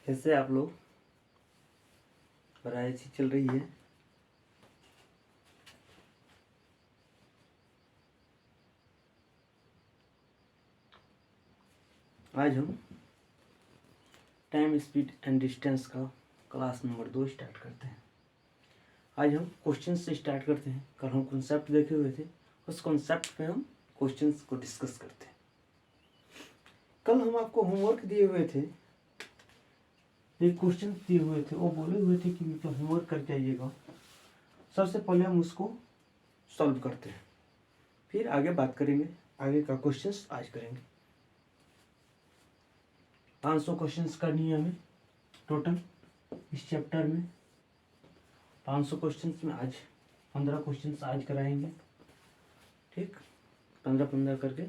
कैसे आप लोग? पढ़ाई अच्छी चल रही है? आज हम टाइम, स्पीड एंड डिस्टेंस का क्लास नंबर 2 स्टार्ट करते हैं। आज हम क्वेश्चन से स्टार्ट करते हैं। कल हम कॉन्सेप्ट देखे हुए थे, उस कॉन्सेप्ट पे हम क्वेश्चंस को डिस्कस करते हैं। कल हम आपको होमवर्क दिए हुए थे, एक क्वेश्चन दिए हुए थे, वो बोले हुए थे कि मतलब होमवर्क करके आइएगा। सबसे पहले हम उसको सॉल्व करते हैं, फिर आगे बात करेंगे। आगे का क्वेश्चंस आज करेंगे। 500 क्वेश्चंस करनी है हमें टोटल इस चैप्टर में। 500 क्वेश्चंस में आज 15 क्वेश्चंस आज कराएंगे, ठीक, 15-15 करके।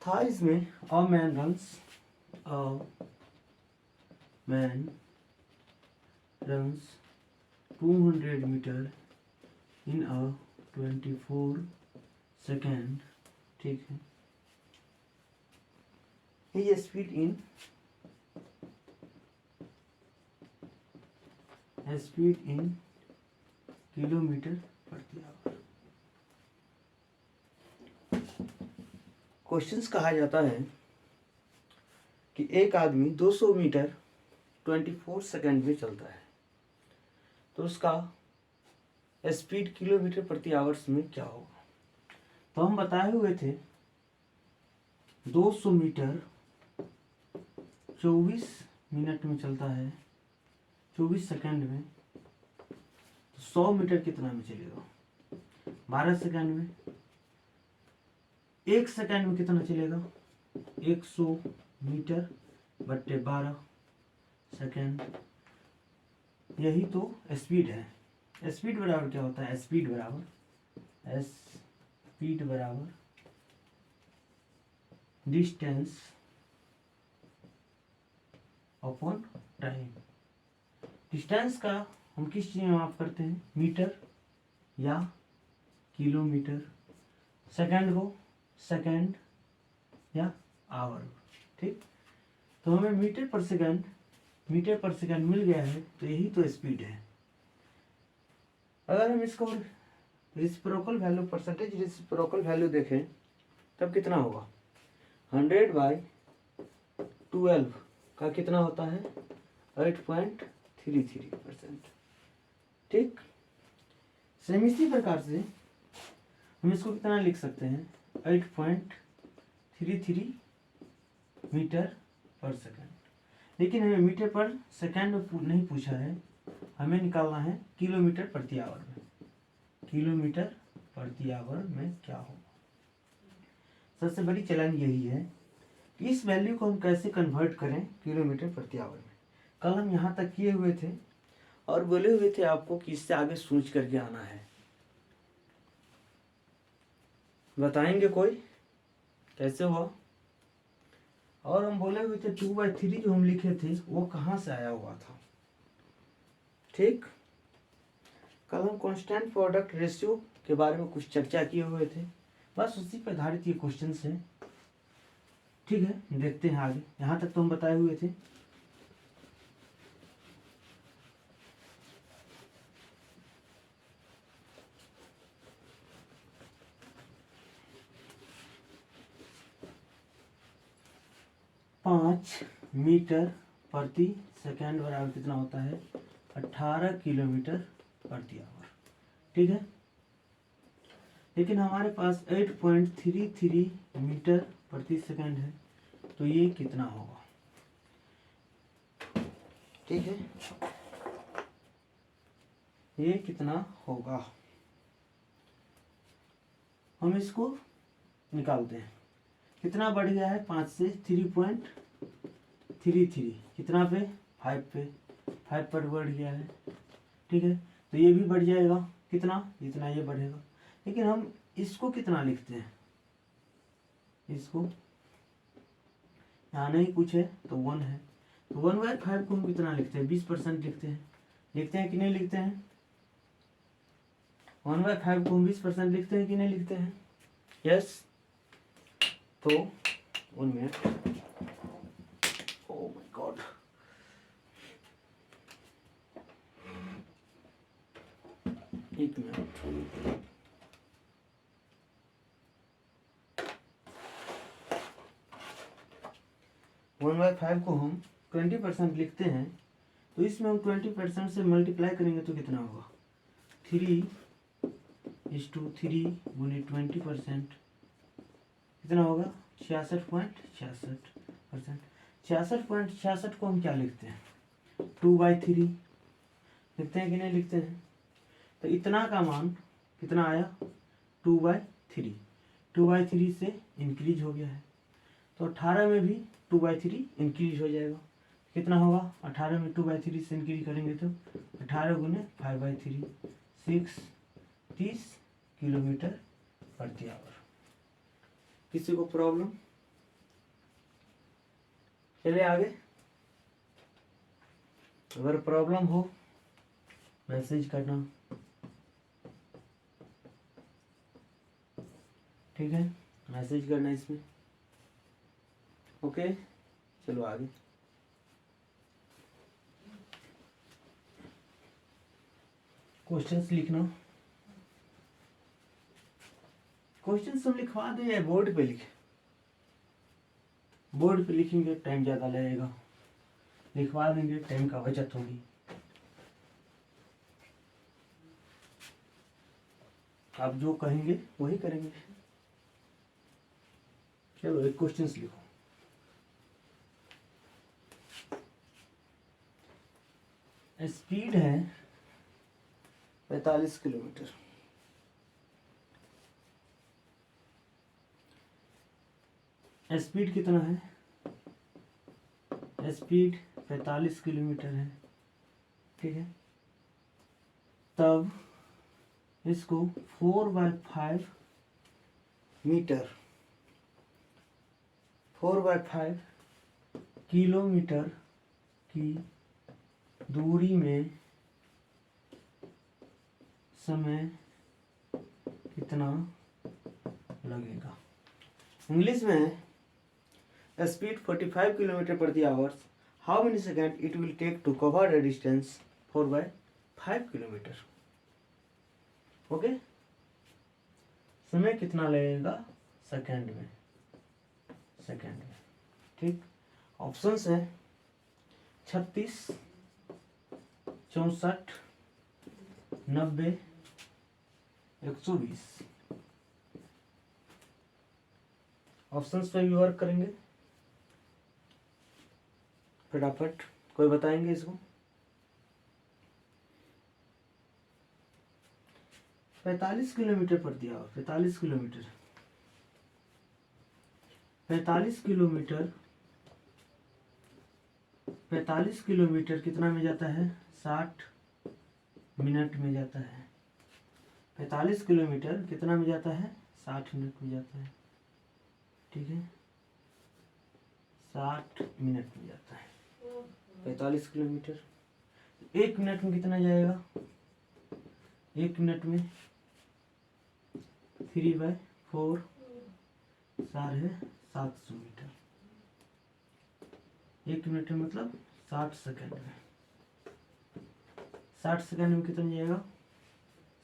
था इसमें a man runs 200 meter in a 24 second, ठीक है। ये स्पीड इन किलोमीटर प्रति आवर। क्वेश्चंस कहा जाता है कि एक आदमी 200 मीटर 24 सेकेंड में चलता है, तो उसका स्पीड किलोमीटर प्रति आवर्स में क्या होगा। तो हम बताए हुए थे 200 मीटर 24 मिनट में चलता है, 24 सेकेंड में। तो 100 मीटर कितना में चलेगा? 12 सेकेंड में। 1 सेकेंड में कितना चलेगा? 100 मीटर बट्टे 12 सेकेंड। यही तो स्पीड है। स्पीड बराबर क्या होता है? स्पीड बराबर डिस्टेंस अपॉन टाइम। डिस्टेंस का हम किस चीज में माप करते हैं? मीटर या किलोमीटर। सेकंड को सेकंड या आवर, ठीक। तो हमें मीटर पर सेकंड मिल गया है, तो यही तो स्पीड है। अगर हम इसको reciprocal value, percentage reciprocal value देखें, तब कितना होगा? 100/12 का कितना होता है? 8.33%, ठीक। सेम इसी प्रकार से हम इसको कितना लिख सकते हैं? 8.33 मीटर पर सेकेंड। लेकिन हमें मीटर पर सेकेंड में नहीं पूछा है, हमें निकालना है किलोमीटर प्रति आवर में। किलोमीटर प्रति आवर में क्या होगा? सबसे बड़ी चैलेंज यही है कि इस वैल्यू को हम कैसे कन्वर्ट करें किलोमीटर प्रति आवर में। कल हम यहाँ तक किए हुए थे और बोले हुए थे आपको कि इससे आगे सोच करके आना है। बताएंगे कोई कैसे हुआ? और हम बोले हुए थे 2/3 जो हम लिखे थे वो कहाँ से आया हुआ था, ठीक। कल हम कांस्टेंट प्रोडक्ट रेशियो के बारे में कुछ चर्चा किए हुए थे, बस उसी पर आधारित ये क्वेश्चन है, ठीक है। देखते हैं आगे। यहाँ तक तो हम बताए हुए थे। पाँच मीटर प्रति सेकेंड बराबर कितना होता है? 18 किलोमीटर प्रति आवर, ठीक है। लेकिन हमारे पास 8.33 मीटर प्रति सेकेंड है, तो ये कितना होगा, ठीक है। ये कितना होगा हम इसको निकालते हैं। कितना बढ़ गया है? 5 से 3.33, कितना पे? 5 पे। 5 पर बढ़ गया है, ठीक है। तो ये भी बढ़ जाएगा, कितना? जितना ये बढ़ेगा। लेकिन हम इसको कितना लिखते हैं? इसको यहाँ नहीं कुछ है तो 1 है, तो 1/5 को हम कितना लिखते हैं? 20% लिखते हैं। लिखते हैं कि नहीं लिखते हैं? 1/5 को हम 20% लिखते हैं कि नहीं लिखते हैं? यस। तो 1 मिनट। एक मिनट। वन बाई फाइव को हम 20% लिखते हैं, तो इसमें हम 20% से मल्टीप्लाई करेंगे तो कितना होगा, 3:3 गुने 20% कितना होगा, 66.66%। 66.66 को हम क्या लिखते हैं, 2/3 लिखते हैं कि नहीं लिखते हैं। तो इतना का मान कितना आया, 2/3। 2/3 से इंक्रीज हो गया है, तो 18 में भी 2/3 इंक्रीज हो जाएगा। कितना होगा, 18 में 2/3 से इंक्रीज करेंगे तो 18 गुने 5/3 30 किलोमीटर प्रति आवर। किसी को प्रॉब्लम, चलिए आगे। अगर प्रॉब्लम हो मैसेज करना, ठीक है, मैसेज करना इसमें। ओके, चलो आगे। क्वेश्चंस लिखना, क्वेश्चंस हम लिखवा दें या बोर्ड पे लिखे, बोर्ड पे लिखेंगे टाइम ज़्यादा लगेगा, लिखवा देंगे टाइम का बचत होगी। आप जो कहेंगे वही करेंगे। चलो एक क्वेश्चंस लिखो। स्पीड है 45 किलोमीटर, स्पीड कितना है, स्पीड 45 किलोमीटर है, ठीक है। तब इसको 4/5 मीटर, 4/5 किलोमीटर की दूरी में समय कितना लगेगा। इंग्लिश में स्पीड 45 किलोमीटर प्रति hours, how many second it will take to cover the distance 4/5 kilometer. Okay, समय कितना लगेगा सेकेंड में, सेकेंड में, ठीक। ऑप्शंस है 36, 64, 90, 120। ऑप्शंस पे भी वर्क करेंगे फटाफट। कोई बताएंगे इसको, 45 किलोमीटर प्रति आवर, 45 किलोमीटर, 45 किलोमीटर, 45 किलोमीटर कितना में जाता है, 60 मिनट में जाता है। 45 किलोमीटर कितना में जाता है, 60 मिनट में जाता है, ठीक है, 60 मिनट में जाता है 45 किलोमीटर। 1 मिनट में कितना जाएगा, 1 मिनट में 3/4 700 मीटर। 1 मिनट में मतलब 60 सेकेंड में, 60 सेकेंड में कितना जाएगा,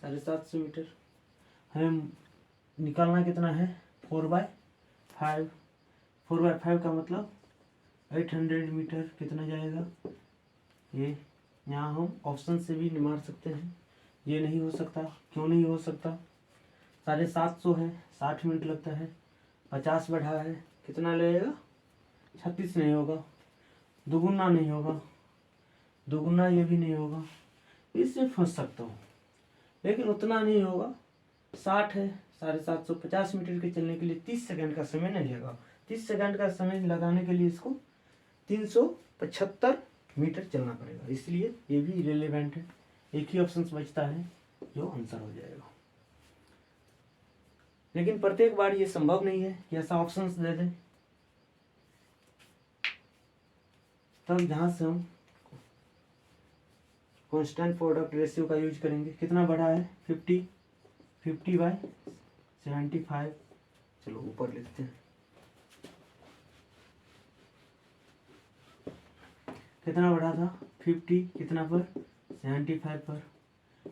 750 मीटर। हमें निकालना कितना है, 4/5, 4/5 का मतलब 800 मीटर कितना जाएगा। ये यहाँ हम ऑप्शन से भी मार सकते हैं, ये नहीं हो सकता, क्यों नहीं हो सकता, 750 है, 60 मिनट लगता है, 50 बढ़ा है, कितना लगेगा, 36 नहीं होगा, दुगुना नहीं होगा, दुगुना ये भी नहीं होगा, इससे फंस सकता हूँ, लेकिन उतना नहीं होगा। 60 है, 750, 50 मीटर के चलने के लिए 30 सेकंड का समय नहीं लगेगा। 30 सेकंड का समय लगाने के लिए इसको 375 मीटर चलना पड़ेगा, इसलिए ये भी रिलेवेंट है। एक ही ऑप्शन बचता है जो आंसर हो जाएगा, लेकिन प्रत्येक बार ये संभव नहीं है कि ऐसा ऑप्शन दे दें। तब जहाँ से हम कांस्टेंट प्रोडक्ट रेशियो का यूज करेंगे, कितना बढ़ा है, 50/75। चलो ऊपर लिखते हैं, कितना बढ़ा था, 50 कितना पर, 75 पर,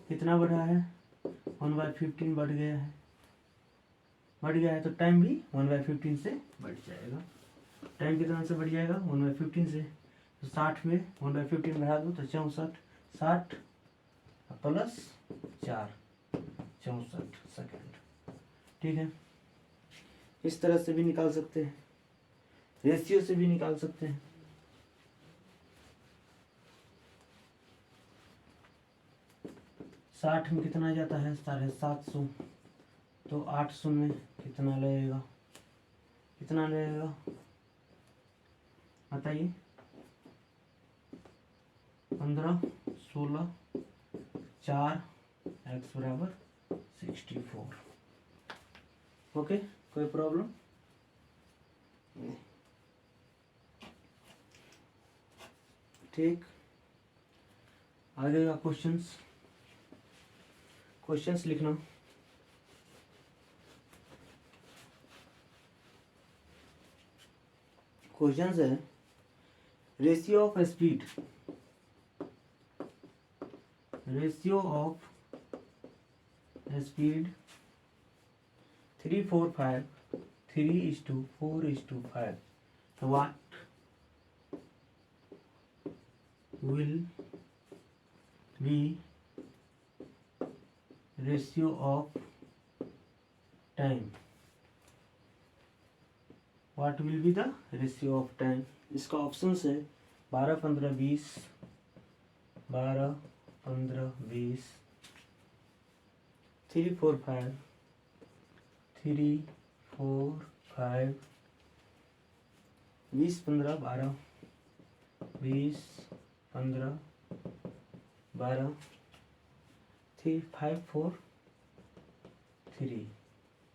कितना बढ़ा है, 1/15 बढ़ गया है तो टाइम भी 1/15 से बढ़ जाएगा। टाइम कितना से बढ़ जाएगा? 1/15 से। तो 60 में 1/15 बढ़ा दो तो 64, 60 प्लस 4, 64 सेकेंड। ठीक है, इस तरह से भी निकाल सकते हैं, रेशियो से भी निकाल सकते हैं। साठ में कितना जाता है? 750। तो 800 में कितना लगेगा? बताइए। 15, 16, 4, x बराबर 64। ओके, कोई प्रॉब्लम नहीं। ठीक, आगे का क्वेश्चंस लिखना। क्वेश्चंस है ratio of speed 3, 4, 5, 3:4:5. What will be ratio of time? What will be the ratio of time? इसका ऑप्शन है 12, 15, 20, 12, 15, 20, 3, 4, 5, 3, 4, 5, 20, 15, 12, 20, 15, 12, 3, 5, 4, 3।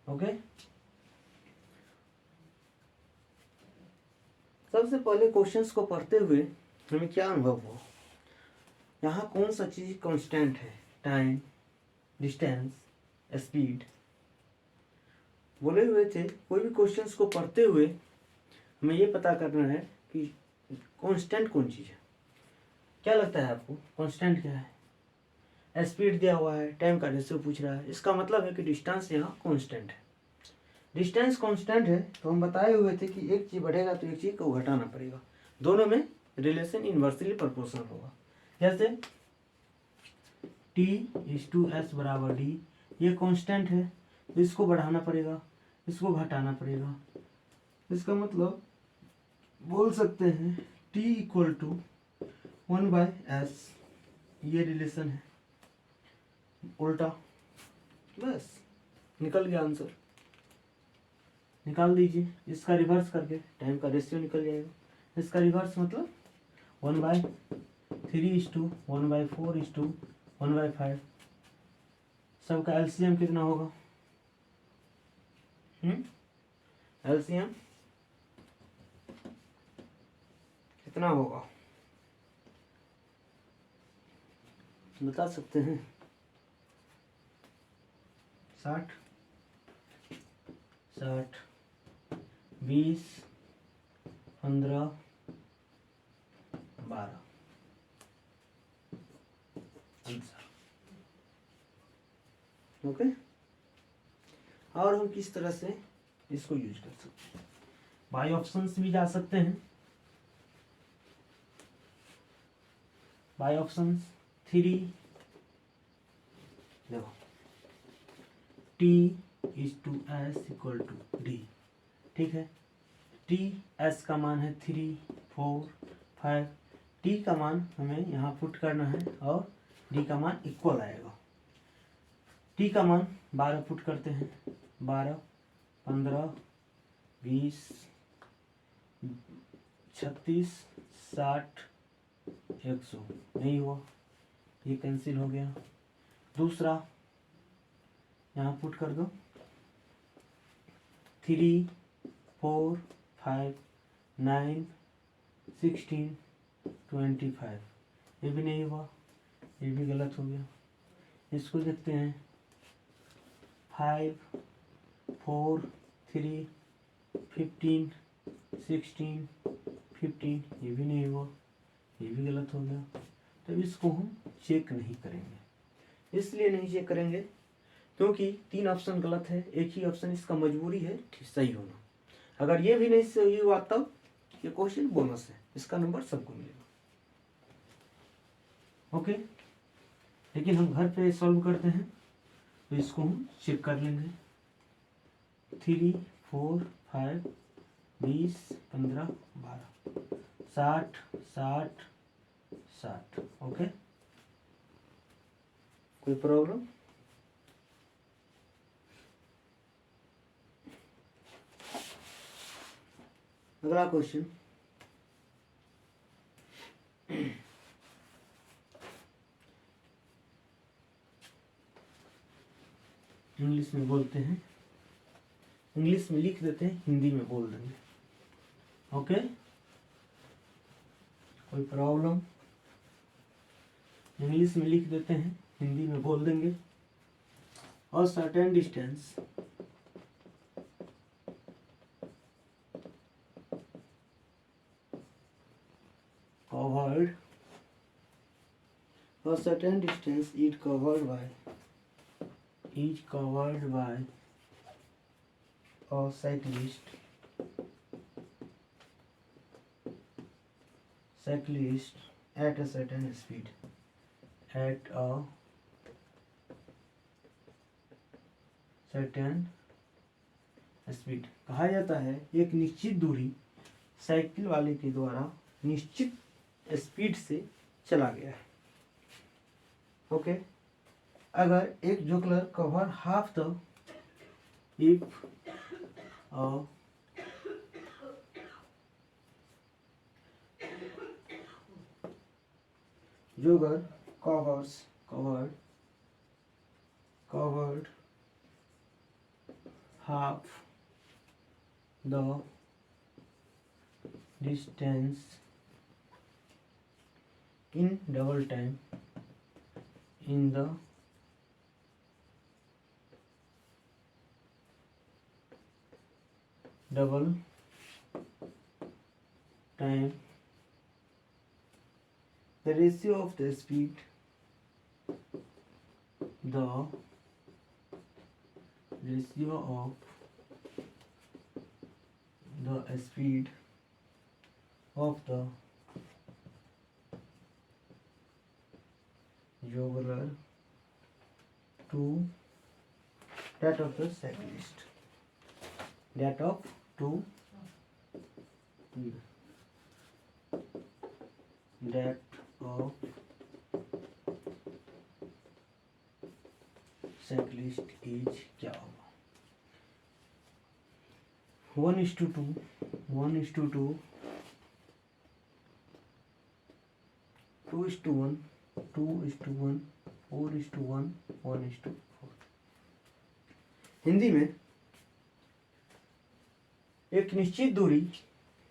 ओके, सबसे पहले क्वेश्चंस को पढ़ते हुए हमें क्या अनुभव हो? यहाँ कौन सा चीज कांस्टेंट है? टाइम, डिस्टेंस, स्पीड बोले हुए थे। कोई भी क्वेश्चंस को पढ़ते हुए हमें ये पता करना है कि कांस्टेंट कौन चीज है। क्या लगता है आपको कांस्टेंट क्या है? स्पीड दिया हुआ है, टाइम का रेशियो पूछ रहा है, इसका मतलब है कि डिस्टेंस यहाँ कांस्टेंट है। डिस्टेंस कांस्टेंट है तो हम बताए हुए थे कि एक चीज बढ़ेगा तो एक चीज को घटाना पड़ेगा, दोनों में रिलेशन इन्वर्सली प्रोपोर्शनल होगा। जैसे T/S बराबर D, ये कांस्टेंट है तो इसको बढ़ाना पड़ेगा, इसको घटाना पड़ेगा। इसका मतलब बोल सकते हैं T = 1/S, ये रिलेशन है। उल्टा, बस निकल गया आंसर। निकाल दीजिए, इसका रिवर्स करके टाइम का रेशियो निकल जाएगा। इसका रिवर्स मतलब 1/3:1/4:1/5। सबका एलसीएम कितना होगा? एलसीएम कितना होगा बता सकते हैं? 60, 20, 15, 12 आंसर। ओके, और हम किस तरह से इसको यूज कर सकते हैं? बाय ऑप्शंस भी जा सकते हैं। बाय ऑप्शंस 3, देखो T/S = D। ठीक है, T/S का मान है 3, 4, 5। T का मान हमें यहाँ पुट करना है और D का मान इक्वल आएगा। T का मान 12 पुट करते हैं, 12, 15, 20, 36, 60, 100 नहीं हुआ, ये कैंसिल हो गया। दूसरा यहाँ पुट कर दो 3, 4, 5, 9, 16, 25, ये भी नहीं हुआ, ये भी गलत हो गया। इसको देखते हैं 5, 4, 3, 15, 16, 15, ये भी नहीं हुआ, ये भी गलत हो गया। तो इसको हम चेक नहीं करेंगे। इसलिए नहीं चेक करेंगे क्योंकि 3 ऑप्शन गलत है, एक ही ऑप्शन इसका मजबूरी है सही होना। अगर ये भी नहीं सही हुआ तब ये क्वेश्चन बोनस है, इसका नंबर सबको मिलेगा। ओके, लेकिन हम घर पे सॉल्व करते हैं तो इसको हम चेक कर लेंगे। 3, 4, 5, 20, 15, 12, 60, 60, 60। ओके, कोई प्रॉब्लम? अगला क्वेश्चन, इंग्लिश में बोलते हैं, इंग्लिश में लिख देते हैं, हिंदी में बोल देंगे। ओके, कोई प्रॉब्लम? इंग्लिश में लिख देते हैं, हिंदी में बोल देंगे। और certain distance covered, a certain distance is covered by a cyclist at a certain speed, at a certain speed। कहा जाता है एक निश्चित दूरी साइकिल वाले के द्वारा निश्चित स्पीड से चला गया है। ओके, अगर एक jogger cover half the if jogger covered half the distance in double time in the double time, the ratio of the speed, the ratio of the speed of the juggler to that of the cyclist, that of two that of cyclist is क्या होगा? 1:2, 1:2, 2:1, 2:1, 4:1, 1:4। हिंदी में एक निश्चित दूरी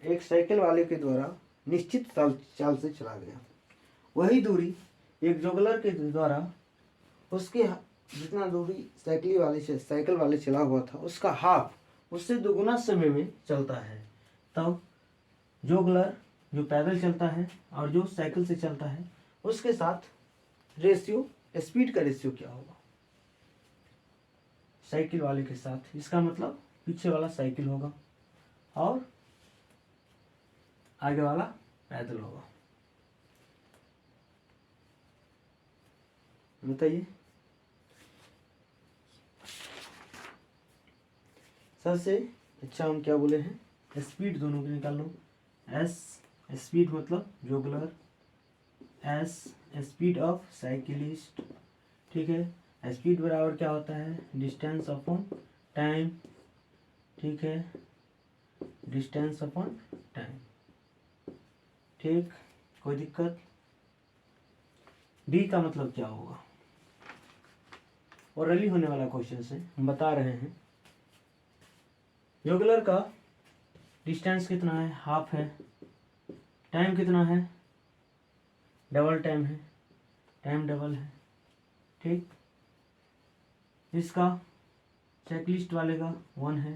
एक cycle वाले के द्वारा निश्चित चाल से चला गया, वही दूरी एक जोगलर के द्वारा उसके जितना दूरी साइकिल वाले चला हुआ था उसका हाफ, उससे दुगुना समय में चलता है। तब जोगलर जो पैदल चलता है और जो साइकिल से चलता है उसके साथ रेशियो, स्पीड का रेशियो क्या होगा? साइकिल वाले के साथ, इसका मतलब पीछे वाला साइकिल होगा और आगे वाला पैदल होगा। बताइए। सबसे अच्छा हम क्या बोले हैं? स्पीड दोनों की निकाल लो। एस स्पीड मतलब जोगलर, एस स्पीड ऑफ साइकिलिस्ट, ठीक है। स्पीड बराबर क्या होता है? डिस्टेंस अपॉन टाइम, ठीक है, डिस्टेंस अपॉन टाइम, ठीक, कोई दिक्कत? डी का मतलब क्या होगा? और रैली होने वाला क्वेश्चन से हम बता रहे हैं जोगलर का डिस्टेंस कितना है? हाफ है। टाइम कितना है? डबल टाइम है, टाइम डबल है, ठीक। इसका साइक्लिस्ट वाले का 1 है।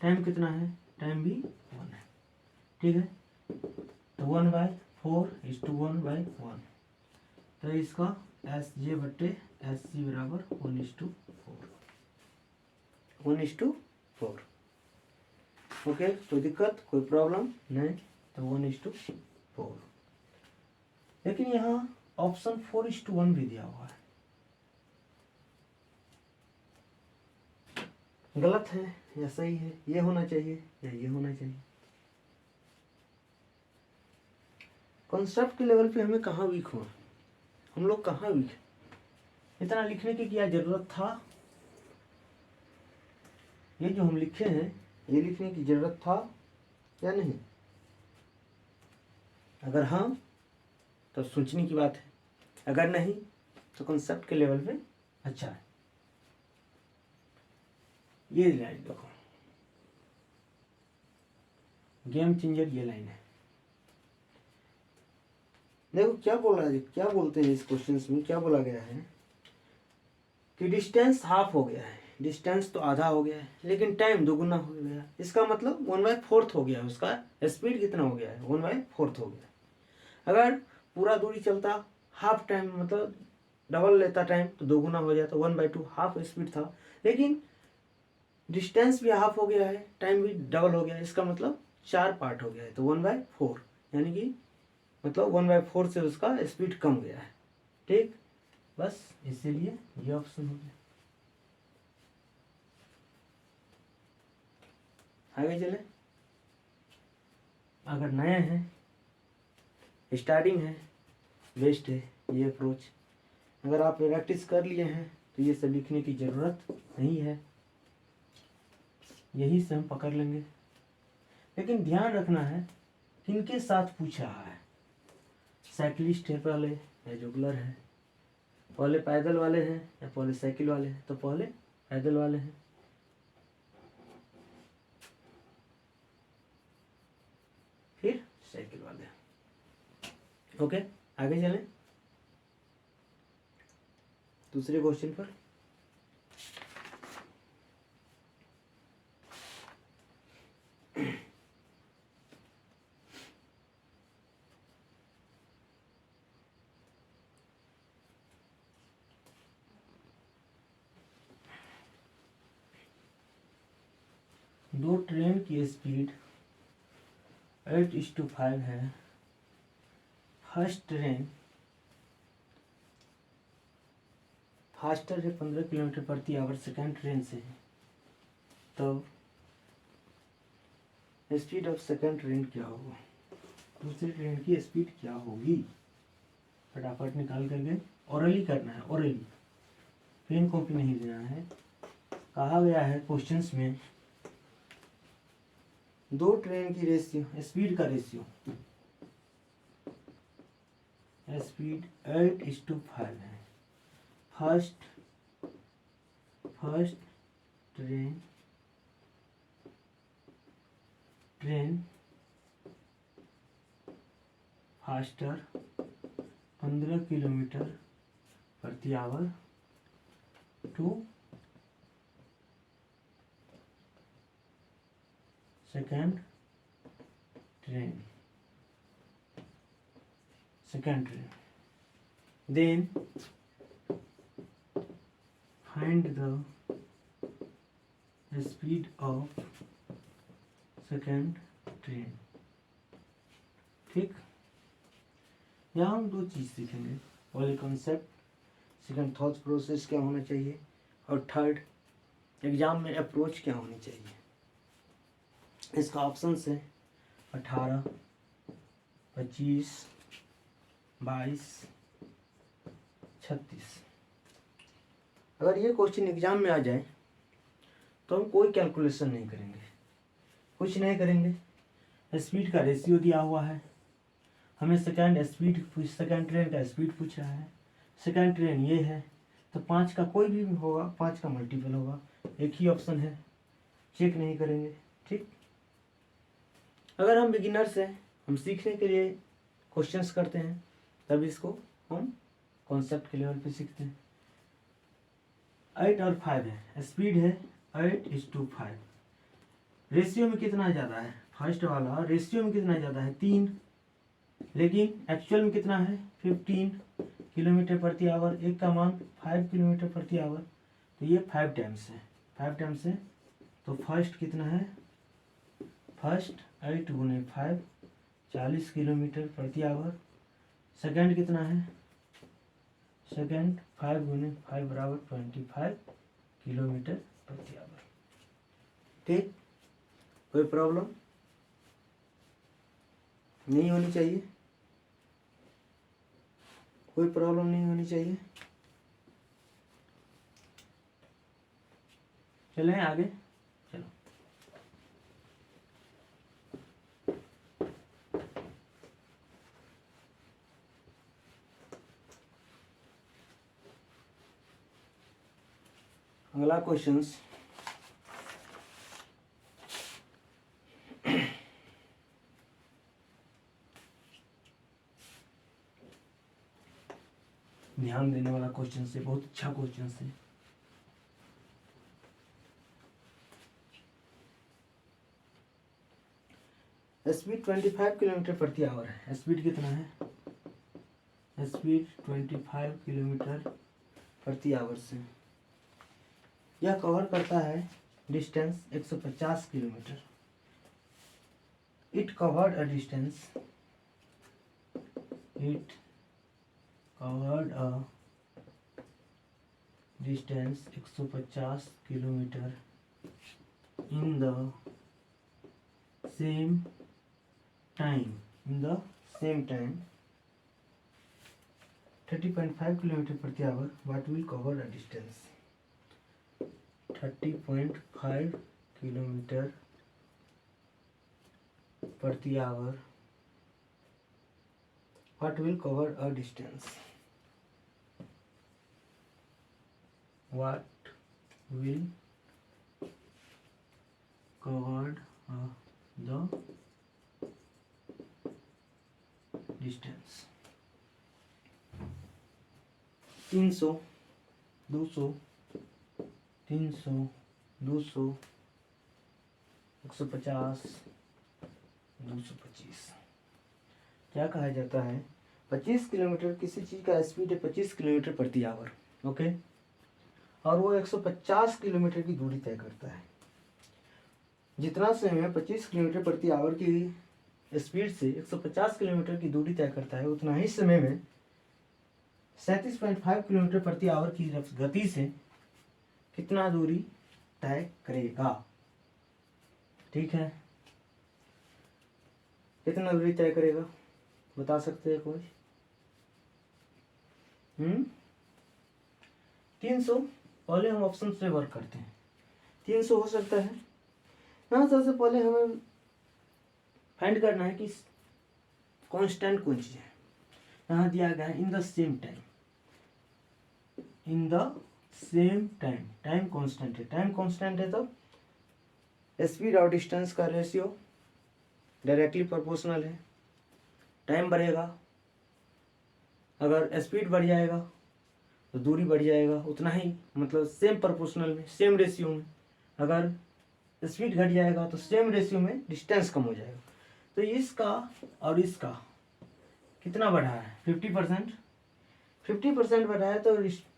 टाइम कितना है? टाइम भी 1 है, ठीक है। तो 1/4:1/1, तो इसका SJ/SC बराबर 1:4। 1:4। ओके, कोई दिक्कत, कोई प्रॉब्लम नहीं, तो 1:4। लेकिन यहाँ ऑप्शन 4:1 भी दिया हुआ है, गलत है या सही है? ये होना चाहिए या ये होना चाहिए? कॉन्सेप्ट के लेवल पे हमें कहाँ वीक हुआ, हम लोग कहाँ वीक? इतना लिखने की क्या जरूरत था? ये जो हम लिखे हैं, ये लिखने की जरूरत था या नहीं? अगर हाँ तो सोचने की बात है, अगर नहीं तो कॉन्सेप्ट के लेवल पे अच्छा है। ये लाइन देखो, गेम चेंजर, ये लाइन है। देखो क्या बोल रहा है, क्या बोलते हैं इस क्वेश्चन में, क्या बोला गया है कि डिस्टेंस हाफ हो गया है, डिस्टेंस तो आधा हो गया है, लेकिन टाइम दोगुना हो गया। इसका मतलब 1/4 हो गया, उसका स्पीड कितना हो गया है? 1/4 हो गया। अगर पूरा दूरी चलता हाफ टाइम, मतलब डबल लेता टाइम, तो दोगुना हो जाता, 1/2 हाफ स्पीड था। लेकिन डिस्टेंस भी हाफ हो गया है, टाइम भी डबल हो गया है, इसका मतलब 4 पार्ट हो गया है, तो 1/4, यानी कि मतलब 1/4 से उसका स्पीड कम गया है। ठीक, बस इसीलिए ये ऑप्शन हो गया। आगे चले, अगर नए हैं, स्टार्टिंग है, बेस्ट है ये अप्रोच। अगर आप प्रैक्टिस कर लिए हैं तो ये सब लिखने की ज़रूरत नहीं है, यही से हम पकड़ लेंगे। लेकिन ध्यान रखना है किनके साथ पूछ रहा है, साइकिलिस्ट है पहले या जुगलर है, पहले पैदल वाले हैं या पहले साइकिल वाले हैं? तो पहले पैदल वाले हैं, फिर साइकिल वाले हैं। ओके, आगे चलें दूसरे क्वेश्चन पर। दो ट्रेन की स्पीड 8:5 है। फर्स्ट ट्रेन फास्टर है 15 किलोमीटर प्रति आवर सेकेंड ट्रेन से है, तो स्पीड ऑफ सेकेंड ट्रेन क्या होगा? दूसरी ट्रेन की स्पीड क्या होगी? फटाफट निकाल करके ओरली करना है, ओरली, पेन कॉपी नहीं लेना है। कहा गया है क्वेश्चंस में दो ट्रेन की रेशियो, स्पीड का रेशियो, स्पीड 8:5 है। फर्स्ट ट्रेन फास्टर 15 किलोमीटर प्रति hour to second train, then find the speed of second train। ठीक, यहाँ हम दो चीज़ सीखेंगे, पहले कॉन्सेप्ट, सेकंड थॉट प्रोसेस क्या होना चाहिए, और थर्ड एग्जाम में अप्रोच क्या होनी चाहिए। इसका ऑप्शन है 18, 25, 22, 36। अगर ये क्वेश्चन एग्जाम में आ जाए तो हम कोई कैलकुलेशन नहीं करेंगे, कुछ नहीं करेंगे। स्पीड का रेशियो दिया हुआ है, हमें सेकंड ट्रेन का स्पीड पूछ रहा है, सेकंड ट्रेन ये है, तो 5 का कोई भी होगा, 5 का मल्टीपल होगा, एक ही ऑप्शन है, चेक नहीं करेंगे। ठीक, अगर हम बिगिनर्स हैं, हम सीखने के लिए क्वेश्चंस करते हैं, तब इसको हम कॉन्सेप्ट के लेवल पे सीखते हैं। 8 और 5 है, स्पीड है 8:5, रेशियो में कितना ज़्यादा है? फर्स्ट वाला रेशियो में कितना ज़्यादा है? 3, लेकिन एक्चुअल में कितना है? 15 किलोमीटर प्रति आवर, एक का मान 5 किलोमीटर प्रति आवर, तो ये 5 टाइम्स है, 5 टाइम्स है तो फर्स्ट कितना है, फर्स्ट 8 गुने 5 40 किलोमीटर प्रति आवर। सेकंड कितना है, सेकंड 5 गुने 5 बराबर 25 किलोमीटर प्रति आवर। ठीक, कोई प्रॉब्लम नहीं होनी चाहिए, कोई प्रॉब्लम नहीं होनी चाहिए। चलें आगे, चलो। अगला क्वेश्चंस, ध्यान देने वाला क्वेश्चन से, बहुत अच्छा क्वेश्चन है। स्पीड 25 किलोमीटर प्रति आवर है। स्पीड कितना है, स्पीड 25 किलोमीटर प्रति आवर से यह कवर करता है distance 150 kilometre. It covered a distance, it covered a distance 150 kilometre in the same time, 30.5 kilometre प्रति hour. What will cover a distance 30.5 kilometre प्रति hour. What will cover a distance, what will covered the distance 300 200 300 200 150 225। क्या कहा जाता है, 25 kilometre किसी चीज़ का speed है 25 kilometre प्रति आवर, ओके, और वो 150 किलोमीटर की दूरी तय करता है। जितना समय 25 किलोमीटर प्रति आवर की स्पीड से 150 किलोमीटर की दूरी तय करता है, उतना ही समय में 37.5 किलोमीटर प्रति आवर की गति से कितना दूरी तय करेगा। ठीक है, कितना दूरी तय करेगा बता सकते हैं कोई? 300। पहले हम ऑप्शन से वर्क करते हैं। 300 हो सकता है। यहाँ सबसे पहले हमें फाइंड करना है कि कांस्टेंट कौन चीज है। यहाँ दिया गया है in the same time, in the same time, time constant है। टाइम कांस्टेंट है तो स्पीड और डिस्टेंस का रेशियो डायरेक्टली प्रोपोर्शनल है। टाइम बढ़ेगा, अगर स्पीड बढ़ जाएगा तो दूरी बढ़ जाएगा उतना ही, मतलब सेम प्रोपोर्शनल में, सेम रेशियो में। अगर स्पीड घट जाएगा तो सेम रेशियो में डिस्टेंस कम हो जाएगा। तो इसका और इसका कितना बढ़ा है, 50%। 50% बढ़ा है तो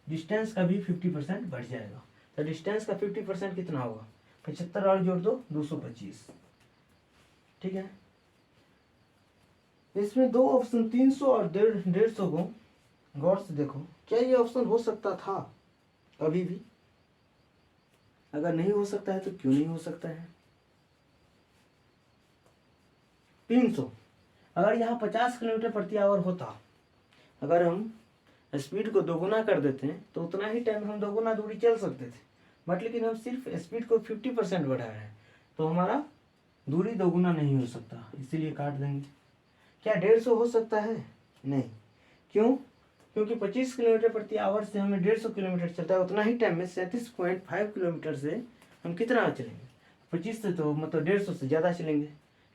डिस्टेंस का भी 50% बढ़ जाएगा। तो डिस्टेंस का 50% कितना होगा, 75 और जोड़ दो 225। ठीक है, इसमें दो ऑप्शन 300 और 150 को गौर से देखो। क्या ये ऑप्शन हो सकता था अभी भी? अगर नहीं हो सकता है तो क्यों नहीं हो सकता है? 300 अगर यहाँ 50 किलोमीटर प्रति आवर होता, अगर हम स्पीड को दोगुना कर देते हैं तो उतना ही टाइम हम दोगुना दूरी चल सकते थे। बट लेकिन हम सिर्फ स्पीड को 50% बढ़ाया है तो हमारा दूरी दोगुना नहीं हो सकता, इसीलिए काट देंगे। क्या 150 हो सकता है? नहीं। क्यों? क्योंकि 25 किलोमीटर प्रति आवर से हमें 150 किलोमीटर चलता है, उतना ही टाइम में 37.5 किलोमीटर से हम कितना चलेंगे? 25 से तो मतलब 150 से ज़्यादा चलेंगे।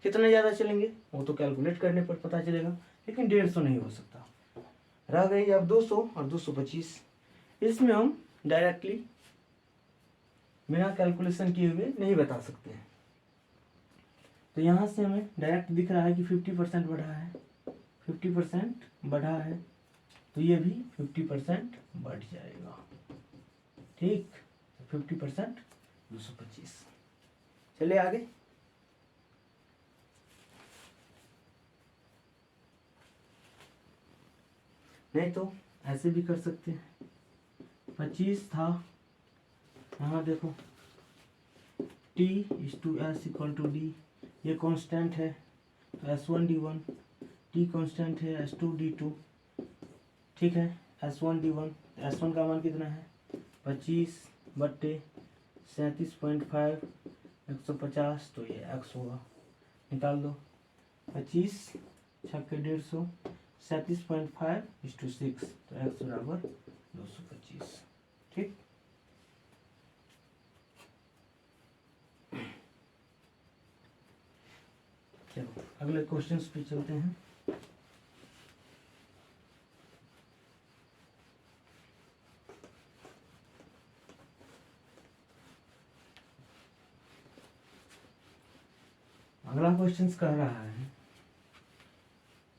कितना ज़्यादा चलेंगे वो तो कैलकुलेट करने पर पता चलेगा, लेकिन 150 नहीं हो सकता। रह गई अब 200 और 225। इसमें हम डायरेक्टली बिना कैलकुलेशन किए हुए नहीं बता सकते हैं। तो यहाँ से हमें डायरेक्ट दिख रहा है कि 50% बढ़ा है, 50% बढ़ा है तो ये भी 50% बढ़ जाएगा। ठीक, 50% 225। चलिए आगे। नहीं तो ऐसे भी कर सकते हैं। 25 था, यहाँ देखो T/S=D, ये कांस्टेंट है तो S1D1, T कांस्टेंट है S2D2, ठीक है। S1D1, S1 का मान कितना है 25/37.5, 150, तो ये x होगा, निकाल दो। 25 छक्के 150, 37.5/6, तो x बराबर 225, ठीक। चलो अगले क्वेश्चन पे चलते हैं। अगला क्वेश्चन कह रहा है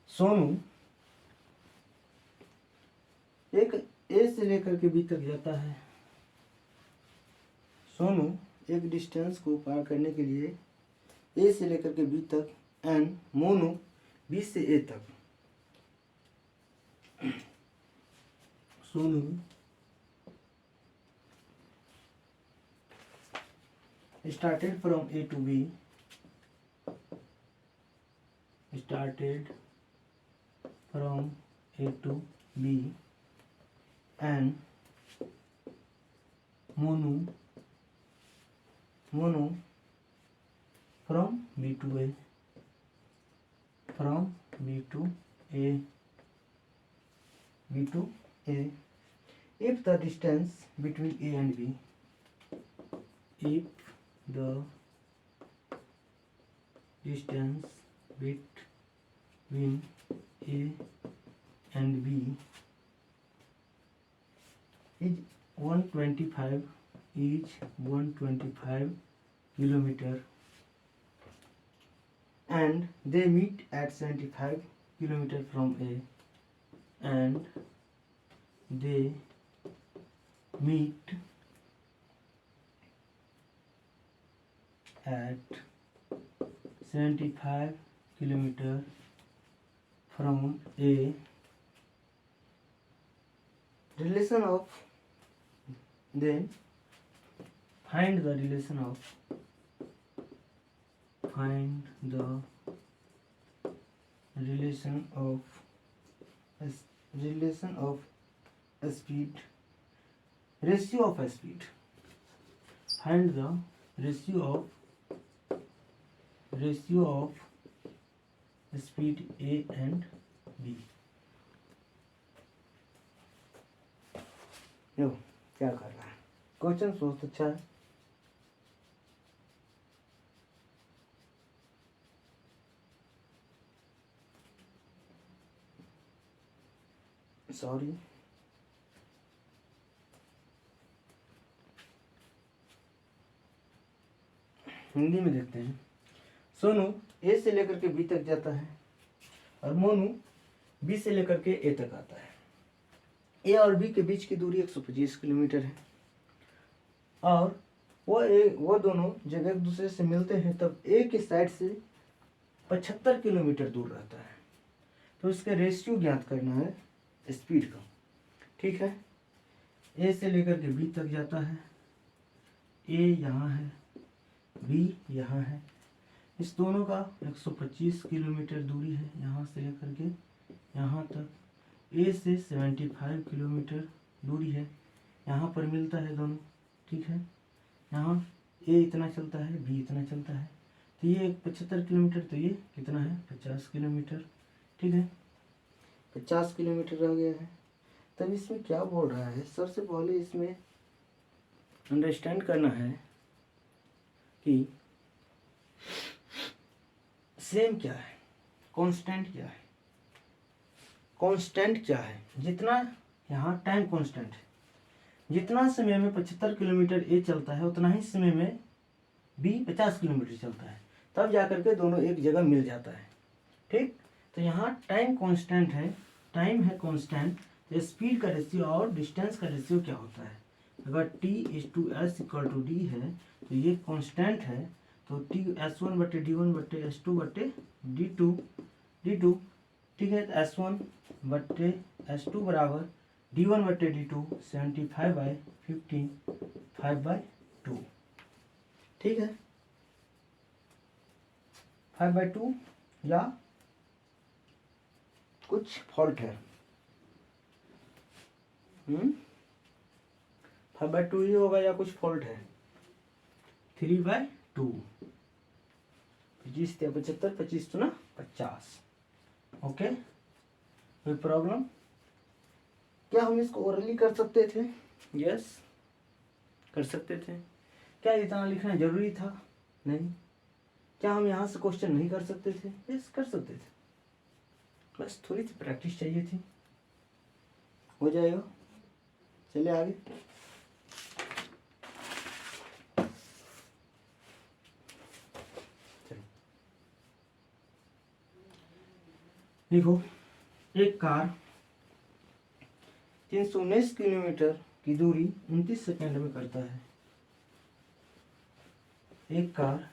सोनू एक ए से लेकर के बी तक जाता है। सोनू एक डिस्टेंस को पार करने के लिए ए से लेकर के बी तक एंड मोनू बी से ए तक। Sonu started from A to B, started from A to B and Monu from B to A, from B to A, B to A. If the distance between A and B, if the distance between A and B is 125 kilometer and they meet at 75 kilometer from A and they meet at 75 kilometer from A. Relation of, then find the relation of speed, ratio of speed. Find the ratio of speed A and B. यो क्या कर रहा है question सोच अच्छा है। Sorry, Hindi में देखते हैं। सोनू ए से लेकर के बी तक जाता है और मोनू बी से लेकर के ए तक आता है। ए और बी के बीच की दूरी 125 किलोमीटर है और वो दोनों जब एक दूसरे से मिलते हैं तब ए की साइड से 75 किलोमीटर दूर रहता है। तो इसका रेशियो ज्ञात करना है स्पीड का, ठीक है। ए से लेकर के बी तक जाता है, ए यहाँ है, बी यहाँ है, इस दोनों का 125 किलोमीटर दूरी है यहाँ से लेकर के यहाँ तक। ए से 75 किलोमीटर दूरी है, यहाँ पर मिलता है दोनों, ठीक है। यहाँ ए इतना चलता है, बी इतना चलता है, तो ये 75 किलोमीटर, तो ये कितना है 50 किलोमीटर, ठीक है। 50 किलोमीटर रह गया है। तब इसमें क्या बोल रहा है, सबसे पहले इसमें अंडरस्टैंड करना है कि सेम क्या है, कांस्टेंट क्या है। कांस्टेंट क्या है, जितना यहाँ टाइम कांस्टेंट है, जितना समय में 75 किलोमीटर ए चलता है उतना ही समय में बी 50 किलोमीटर चलता है, तब जाकर के दोनों एक जगह मिल जाता है, ठीक। तो यहाँ टाइम कांस्टेंट है, टाइम है कांस्टेंट, तो स्पीड का रेशियो और डिस्टेंस का रेशियो क्या होता है। अगर T/S = D है तो ये कांस्टेंट है, तो S1/D1/S2/D2 D2, ठीक है। तो S1/S2 बराबर D1/D2 75/15 5/2, ठीक है। 5/2 या कुछ फॉल्ट है, 5/2 ही होगा या कुछ फॉल्ट है। 3/2, 25 या 75, 25 तो ना 50। ओके, कोई प्रॉब्लम? क्या हम इसको ओरली कर सकते थे? यस, कर सकते थे। क्या इतना लिखना जरूरी था? नहीं। क्या हम यहाँ से क्वेश्चन नहीं कर सकते थे? यस, कर सकते थे, बस थोड़ी सी प्रैक्टिस चाहिए थी, हो जाएगा। चलिए आगे। देखो, एक कार 319 किलोमीटर की दूरी 29 सेकंड में करता है। एक कार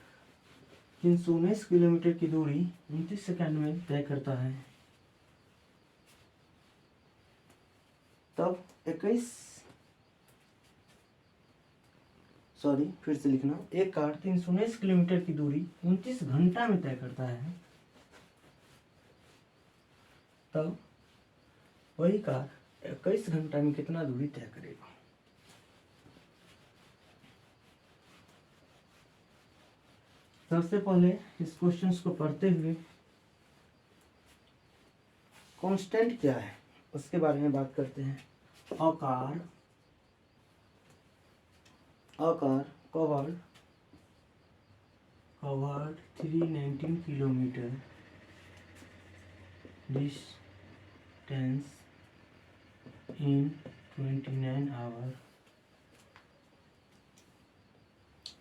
319 किलोमीटर की दूरी 29 सेकंड में तय करता है। तब 21 फिर से लिखना। एक कार 319 किलोमीटर की दूरी 29 घंटा में तय करता है। तब वही कार 21 घंटा में कितना दूरी तय करेगा? सबसे पहले इस क्वेश्चन को पढ़ते हुए कांस्टेंट क्या है उसके बारे में बात करते हैं। आकार covered 319 kilometre distance in 29 hours.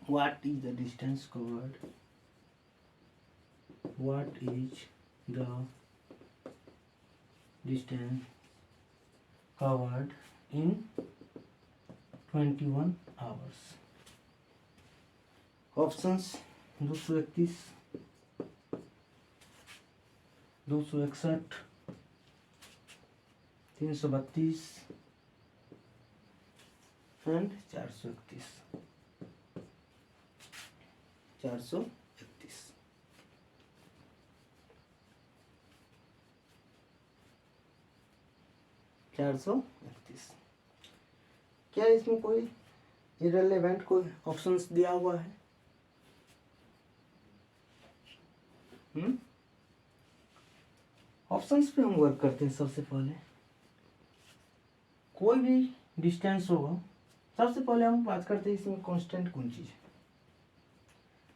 What is the distance covered? What is the distance covered in 21 hours? Options 231, 261, 332 and 431। 431 431। क्या इसमें कोई इररिलेवेंट कोई ऑप्शंस दिया हुआ है? ऑप्शंस पे हम वर्क करते हैं। सबसे पहले कोई भी डिस्टेंस होगा, सबसे पहले हम बात करते हैं इसमें कांस्टेंट कौन चीज है।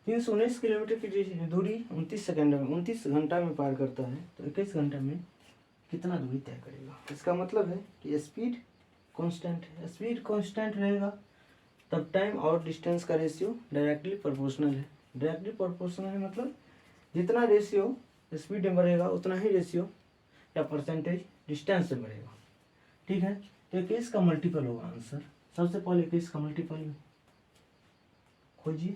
319 किलोमीटर की दूरी 29 सेकंड में 29 घंटा में पार करता है, तो 21 घंटा में कितना दूरी तय करेगा? इसका मतलब है कि स्पीड कांस्टेंट है। स्पीड कांस्टेंट रहेगा तब टाइम और डिस्टेंस का रेशियो डायरेक्टली प्रोपोर्शनल है। डायरेक्टली प्रोपोर्शनल है मतलब जितना रेशियो स्पीड में बढ़ेगा उतना ही रेशियो या परसेंटेज डिस्टेंस में बढ़ेगा, ठीक है। तो 21 का मल्टीपल होगा आंसर। सबसे पहले 21 का मल्टीपल खोजिए।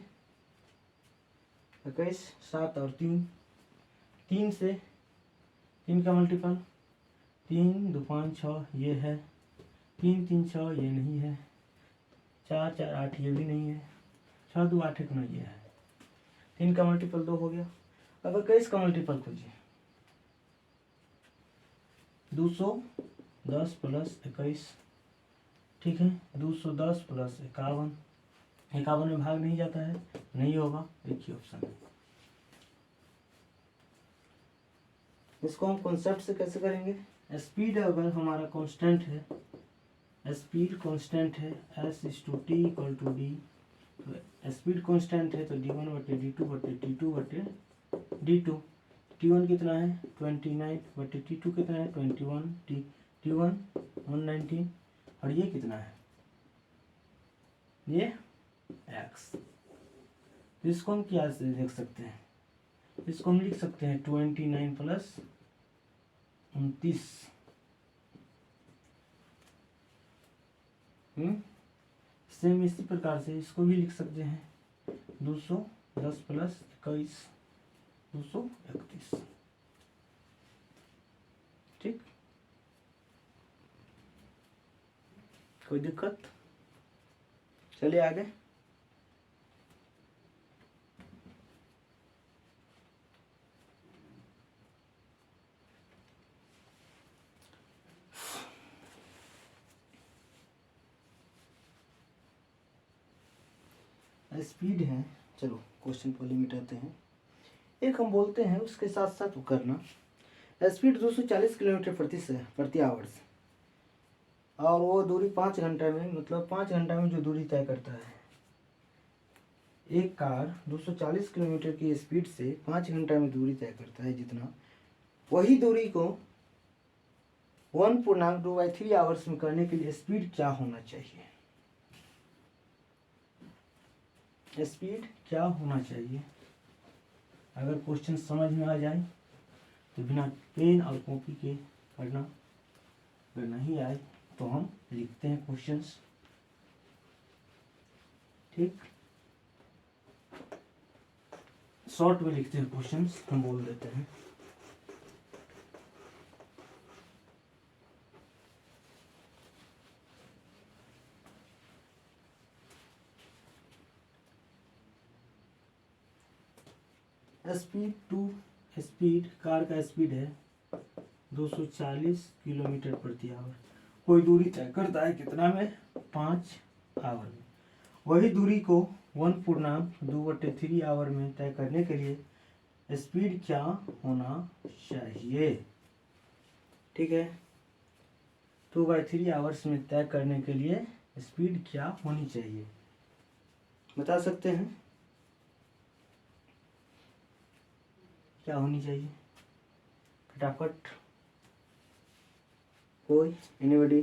21 7 और 3, 3 से 3 का मल्टीपल 3 2 5 6 ये है, 3 3 6 ये नहीं है, 4 4 8 ये भी नहीं है, 6 2 8 1 9 ये है। 3 का मल्टीपल 2 हो गया। अब 21 का मल्टीपल खोजिए। 210 प्लस 21, ठीक है। 210 प्लस 51, 51 में भाग नहीं जाता है, नहीं होगा। देखिए ऑप्शन, इसको हम कॉन्सेप्ट से कैसे करेंगे? स्पीड अगर हमारा कांस्टेंट है, स्पीड कांस्टेंट है, S/T=D, तो स्पीड कांस्टेंट है तो D1/D2/T2/D2। T1 कितना है 29, T2 कितना है 21, T1 119 और ये कितना है, ये x। इसको हम क्या से देख सकते हैं? इसको हम लिख सकते हैं 29 प्लस 29। सेम इसी प्रकार से इसको भी लिख सकते हैं 210 10 + 21 231। ठीक, कोई दिक्कत? चलिए आगे। स्पीड है, चलो क्वेश्चन को मिटाते हैं। एक हम बोलते हैं, उसके साथ साथ वो करना। स्पीड 240 किलोमीटर प्रति आवर्स, और वो दूरी 5 घंटे में, मतलब 5 घंटा में जो दूरी तय करता है। एक कार 240 किलोमीटर की स्पीड से 5 घंटा में दूरी तय करता है जितना, वही दूरी को 1.2/3 आवर्स में करने के लिए स्पीड क्या होना चाहिए? स्पीड क्या होना चाहिए? अगर क्वेश्चन समझ में आ जाए तो बिना पेन और कॉपी के करना, अगर नहीं आए तो हम लिखते हैं क्वेश्चंस। ठीक, शॉर्ट में लिखते हैं क्वेश्चंस, हम बोल देते हैं। स्पीड कार का स्पीड है 240 किलोमीटर प्रति आवर। कोई दूरी तय करता है कितना में? 5 आवर में। वही दूरी को 1.2/3 आवर में तय करने के लिए स्पीड क्या होना चाहिए? ठीक है, 2/3 आवर्स में तय करने के लिए स्पीड क्या होनी चाहिए, बता सकते हैं? क्या होनी चाहिए फटाफट? कोई, एनीबॉडी?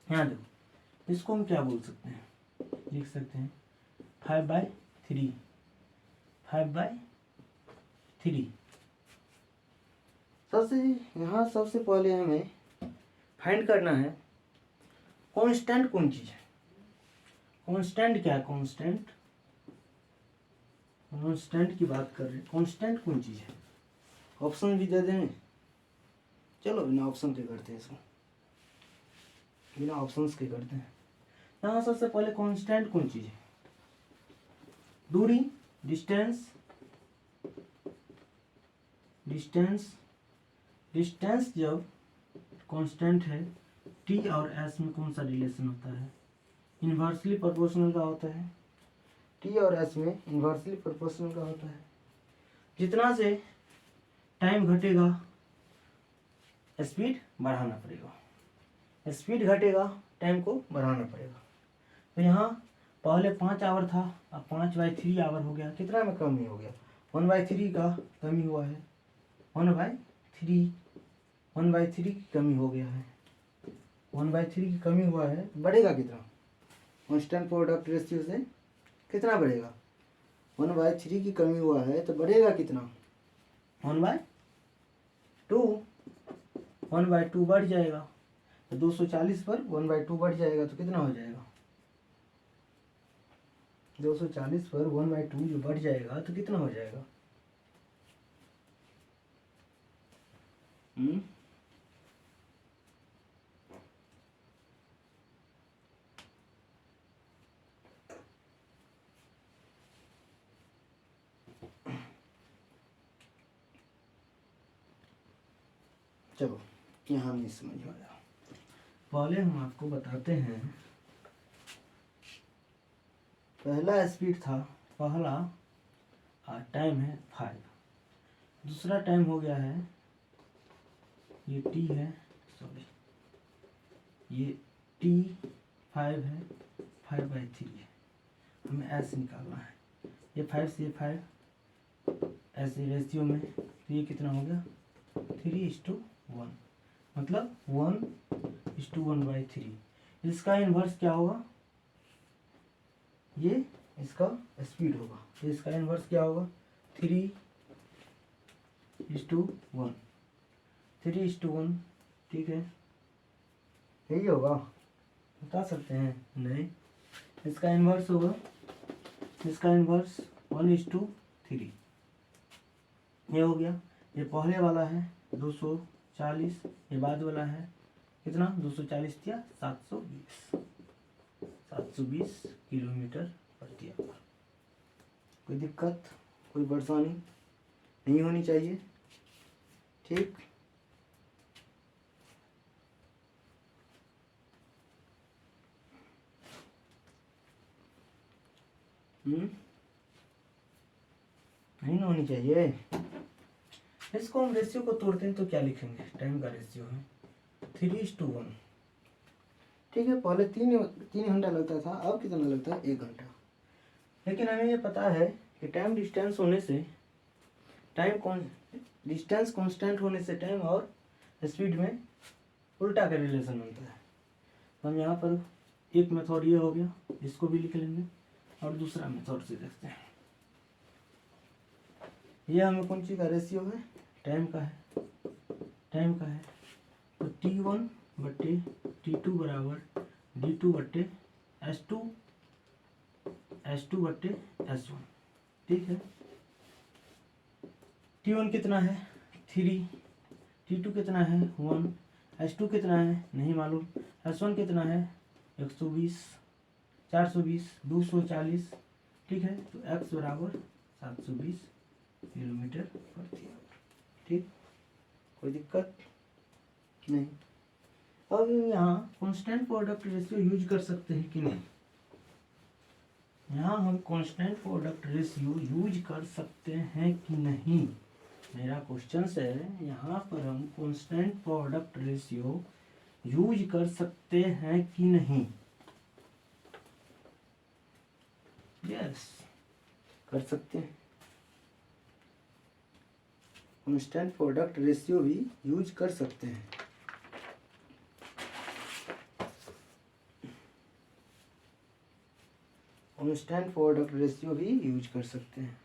यहाँ देखो, इसको हम क्या बोल सकते हैं? लिख सकते हैं 5/3। 5/3। सबसे पहले हमें फाइंड करना है कांस्टेंट कौन चीज है। कांस्टेंट क्या है? कांस्टेंट की बात कर रहे हैं। कांस्टेंट कौन चीज है? ऑप्शन भी दे दें। चलो बिना ऑप्शन के करते हैं इसको, बिना ऑप्शंस के करते हैं। यहाँ सबसे पहले कांस्टेंट कौन चीज है? दूरी, डिस्टेंस जब कांस्टेंट है, टी और एस में कौन सा रिलेशन होता है? इन्वर्सली प्रोपोर्शनल का होता है। टी और एस में इन्वर्सली प्रोपोर्शनल का होता है। जितना से टाइम घटेगा स्पीड बढ़ाना पड़ेगा, स्पीड घटेगा टाइम को बढ़ाना पड़ेगा। तो यहाँ पहले 5 आवर था, अब 5/3 आवर हो गया। कितना में कमी हो गया? 1/3 का कमी हुआ है। 1/3 की कमी हो गया है। 1/3 की कमी हुआ है, बढ़ेगा कितना? कांस्टेंट प्रोडक्ट रेशियो से कितना बढ़ेगा? 1/3 की कमी हुआ है तो बढ़ेगा कितना? 1/2। 1/2 बढ़ जाएगा तो 240 पर 1/2 बढ़ जाएगा तो कितना हो जाएगा? 240 पर 1/2 जो बढ़ जाएगा तो कितना हो जाएगा? चलो यहाँ नहीं समझ में आया, पहले हम आपको बताते हैं। पहला स्पीड था, पहला टाइम है 5। दूसरा टाइम हो गया है, ये टी है, सॉरी ये T5 है, 5/3 है। हमें ऐसे निकालना है। ये 5 से 5 ऐसे रेशियो में, तो ये कितना हो गया? 3:1, मतलब 1:1/3। इसका इन्वर्स क्या होगा? ये इसका स्पीड होगा। तो इसका इन्वर्स क्या होगा? 3:1। 3:1, ठीक है, यही होगा। बता सकते हैं? नहीं, इसका इन्वर्स होगा, इसका इन्वर्स 1:3। ये हो गया। ये पहले वाला है 240, ये बाद वाला है कितना 240 या 720 किलोमीटर प्रति आवर। कोई दिक्कत, कोई परेशानी नहीं होनी चाहिए, ठीक। नहीं होनी चाहिए। इसको हम रेशियो को तोड़ते हैं तो क्या लिखेंगे, टाइम का रेशियो है 3:1। ठीक है, पहले तीन घंटा लगता था, अब कितना लगता है 1 घंटा। लेकिन हमें ये पता है कि टाइम डिस्टेंस होने से डिस्टेंस कांस्टेंट होने से टाइम और स्पीड में उल्टा का रिलेशन बनता है। तो हम यहाँ पर एक मेथड ये हो गया, इसको भी लिख लेंगे, और दूसरा मेथड से देखते हैं। ये हमें कौन सी का रेशियो है, टाइम का है, टाइम का है। तो T1/T2 बराबर D2/S2 S2/S1, ठीक है। T1 कितना है 3, T2 कितना है 1, S2 कितना है नहीं मालूम, S1 कितना है 120, 420, 240, ठीक है। तो x बराबर 720 किलोमीटर प्रति आवर, ठीक। कोई दिक्कत नहीं। अब यहाँ कांस्टेंट प्रोडक्ट रेशियो यूज कर सकते हैं कि नहीं, यहाँ हम कांस्टेंट प्रोडक्ट रेशियो यूज कर सकते हैं कि नहीं, मेरा क्वेश्चन है। यहाँ पर हम कांस्टेंट प्रोडक्ट रेशियो यूज कर सकते हैं कि नहीं। यस, कर सकते हैं। कांस्टेंट प्रोडक्ट रेशियो भी यूज कर सकते हैं। कांस्टेंट प्रोडक्ट रेशियो भी यूज कर सकते हैं।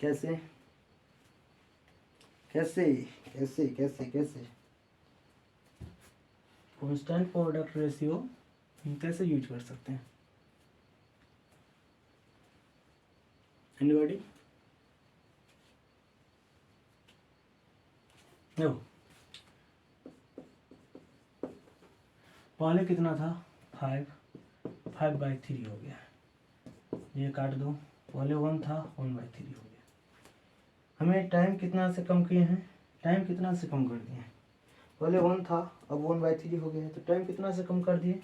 कैसे कैसे कैसे कैसे कैसे कांस्टेंट प्रोडक्ट रेशियो हम कैसे यूज कर सकते हैं, एनीबॉडी? नो, पहले कितना था 5/3 हो गया, ये काट दो। पहले 1 था 1/3 हो गया। हमें टाइम कितना से कम किए हैं, टाइम कितना से कम कर दिए हैं। पहले 1 था, अब 1/3 हो गया, तो टाइम कितना से कम कर दिए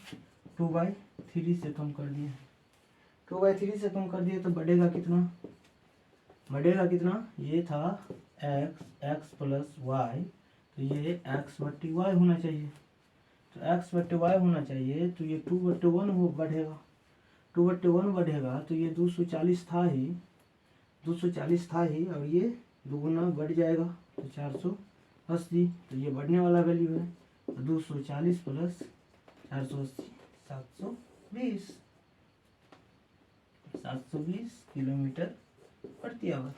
2/3 से कम कर दिए। 2/3 से कम कर दिए तो बढ़ेगा कितना, बढ़ेगा कितना, ये था x प्लस y, तो ये x/y होना चाहिए। तो x/y होना चाहिए, तो ये 2/1 हो बढ़ेगा, 2/1 बढ़ेगा, तो ये 240 था ही, 240 था ही, और ये दुगुना बढ़ जाएगा तो 480, तो ये बढ़ने वाला वैल्यू है। तो 240 प्लस 480 720 किलोमीटर प्रति आवर,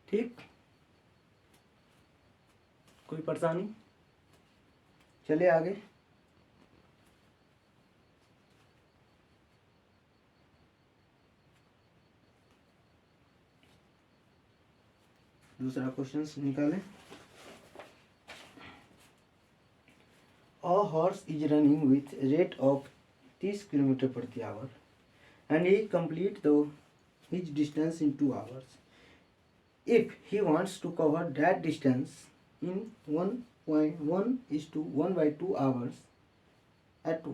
ठीक। कोई परेशानी? चले आगे। दूसरा क्वेश्चन निकालें। A horse is running with rate of 30 kilometre प्रति our and he complete his distance in 2 hours. If he wants to cover that distance in 1:1:2 hours, at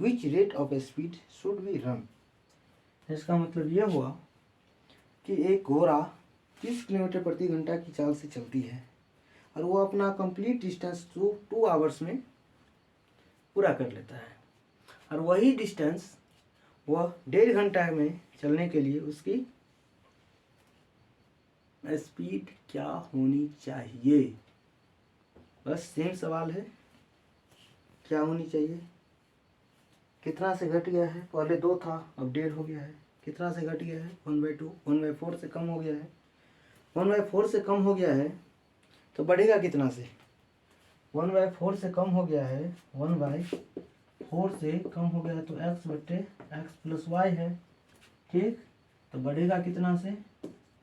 which rate of speed should we run? इसका मतलब ये हुआ कि एक घोड़ा 30 kilometre प्रति घंटा की चाल से चलती है और वो अपना कंप्लीट डिस्टेंस 2 आवर्स में पूरा कर लेता है, और वही डिस्टेंस वह 1.5 घंटा में चलने के लिए उसकी स्पीड क्या होनी चाहिए। बस सेम सवाल है, क्या होनी चाहिए। कितना से घट गया है, पहले 2 था अब 1.5 हो गया है। कितना से घट गया है 1/2, 1/4 से कम हो गया है। 1/4 से कम हो गया है तो बढ़ेगा कितना से? 1/4 से कम हो गया है, 1/4 से कम हो गया है तो x बट्टे एक्स प्लस वाई है, ठीक। तो बढ़ेगा कितना से?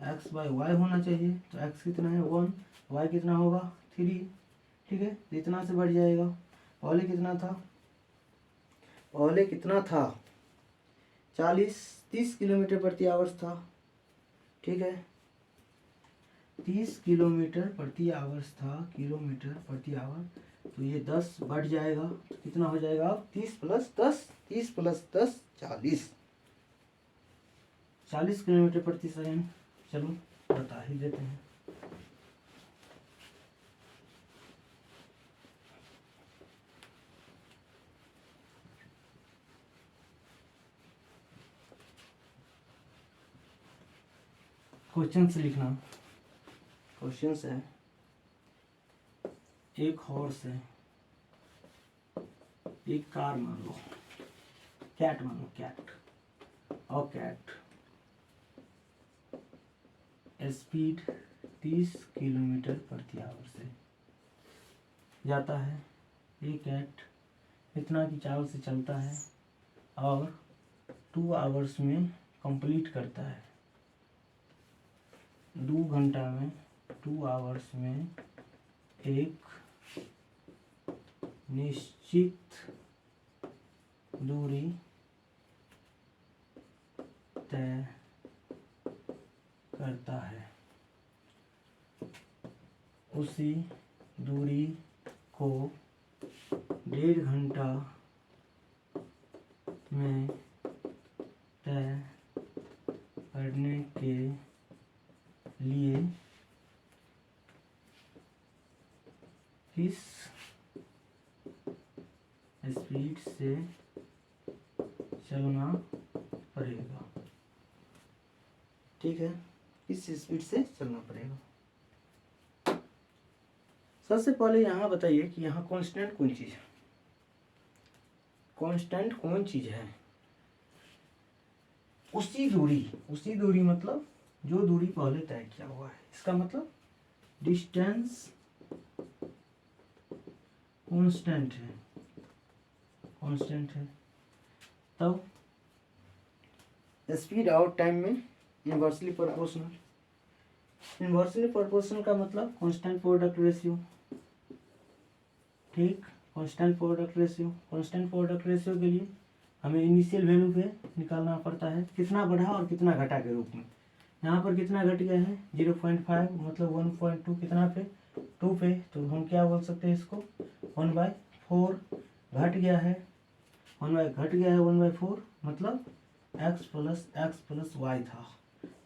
x/y होना चाहिए। तो x कितना है 1, y कितना होगा 3, ठीक है। तो इतना से बढ़ जाएगा। पहले कितना था 30 किलोमीटर प्रति आवर्स था, ठीक है। 30 किलोमीटर प्रति आवर्स था, किलोमीटर प्रति आवर। तो ये 10 बढ़ जाएगा तो कितना हो जाएगा अब 30 प्लस 10 40 किलोमीटर प्रति सेकंड। चलो बता ही देते हैं। क्वेश्चन से लिखना। क्वेश्चन है एक हॉर्स है, एक कार मान लो, कैट मान लो, कैट, और कैट स्पीड 30 किलोमीटर प्रति आवर से जाता है। ये कैट इतना की चाल से चलता है और 2 आवर्स में कंप्लीट करता है। 2 घंटा में, 2 आवर्स में एक निश्चित दूरी तय करता है। उसी दूरी को 1.5 घंटा में तय करने के लिए किस स्पीड से चलना पड़ेगा, ठीक है। किस स्पीड से चलना पड़ेगा। सबसे पहले यहाँ बताइए कि यहाँ कांस्टेंट कौन चीज़ है? कांस्टेंट कौन चीज़ है? उसी दूरी मतलब जो दूरी पहले तय किया हुआ है। इसका मतलब डिस्टेंस कांस्टेंट है। तब स्पीड और टाइम में इनवर्सली प्रोपोर्शनल का मतलब कांस्टेंट प्रोडक्ट रेशियो, ठीक। कांस्टेंट प्रोडक्ट रेशियो के लिए हमें इनिशियल वैल्यू पे निकालना पड़ता है, कितना बढ़ा और कितना घटा के रूप में। यहाँ पर कितना घट गया है 0.5, मतलब 1.2 कितना पे 2 पे। तो हम क्या बोल सकते हैं इसको 1/4 घट गया है 1/4, मतलब x प्लस वाई था।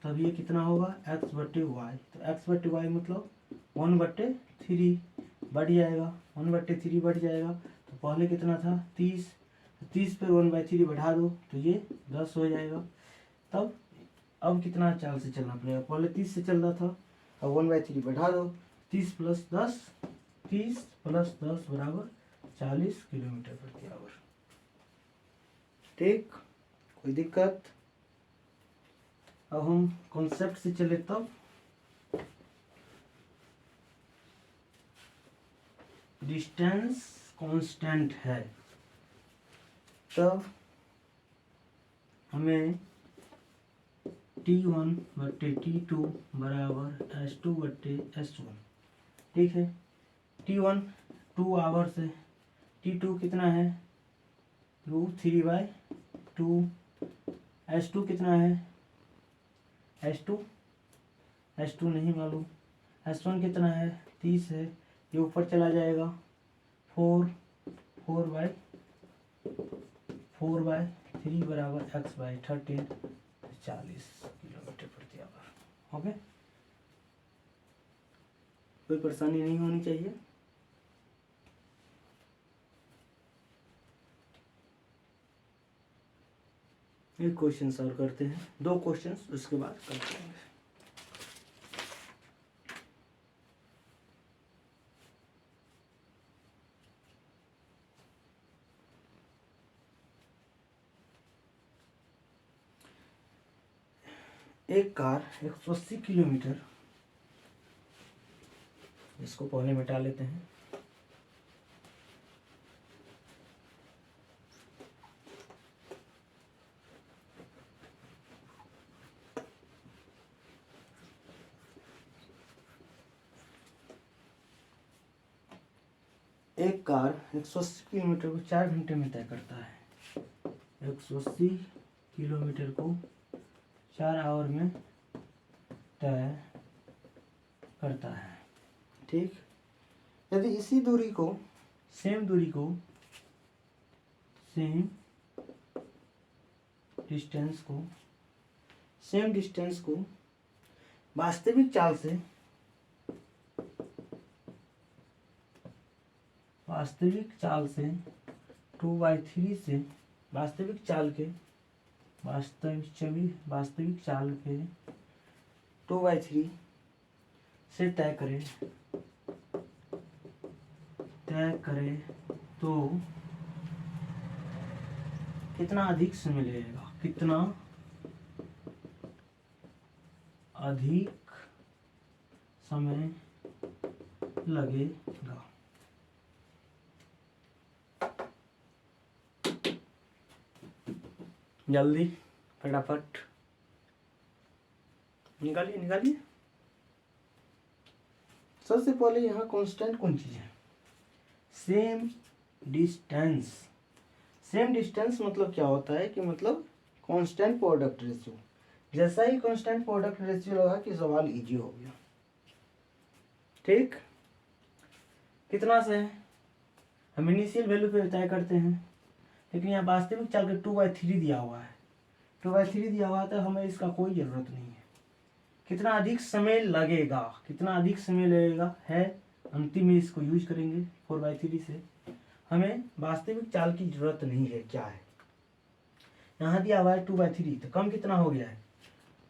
तब ये कितना होगा x बट्टे वाई। तो x बट्टे वाई मतलब 1/3 बढ़ जाएगा, 1/3 बढ़ जाएगा। तो पहले कितना था 30 पर 1/3 बढ़ा दो तो ये 10 हो जाएगा। तब अब कितना चाल से चलना पड़ेगा? पहले 30 से चल रहा था, अब 1/3 बढ़ा दो, 30 प्लस 10 बराबर 40 किलोमीटर प्रति आवर, ठीक। कोई दिक्कत? अब हम कॉन्सेप्ट से चले तब डिस्टेंस कांस्टेंट है, तब हमें T1 बट्टे T2 बराबर S2 बट्टे S1, ठीक है। T1 2 आवर्स है, T2 कितना है 3/2, S2 कितना है S2 नहीं मालूम, S1 कितना है 30 है, ये ऊपर चला जाएगा 4/3 बराबर x/13, 40 किलोमीटर प्रति आवर। ओके, कोई परेशानी नहीं होनी चाहिए। एक क्वेश्चन सॉल्व करते हैं, 2 क्वेश्चन, उसके बाद करते हैं। एक कार 180 किलोमीटर इसको पहले मिटा लेते हैं। एक कार 180 किलोमीटर को 4 घंटे में तय करता है। 180 किलोमीटर को 4 आवर में तय करता है। ठीक, यदि इसी दूरी को सेम डिस्टेंस को वास्तविक चाल से वास्तविक चाल के 2/3 से तय करें तो कितना अधिक समय लगेगा? जल्दी फटाफट निकालिए। सबसे पहले यहाँ कांस्टेंट कौन चीज है? सेम डिस्टेंस मतलब क्या होता है कि मतलब कांस्टेंट प्रोडक्ट रेशियो। जैसा ही कांस्टेंट प्रोडक्ट रेशियो लगा कि सवाल इजी हो गया। ठीक, कितना से हम इनिशियल वैल्यू पे तय करते हैं, लेकिन यहाँ वास्तविक चाल के 2/3 दिया हुआ है। 2/3 दिया हुआ है तो हमें इसका कोई ज़रूरत नहीं है। कितना अधिक समय लगेगा है अंतिम में इसको यूज करेंगे 4/3 से। हमें वास्तविक चाल की जरूरत नहीं है। क्या है यहाँ दिया हुआ है 2/3, तो कम कितना हो गया है?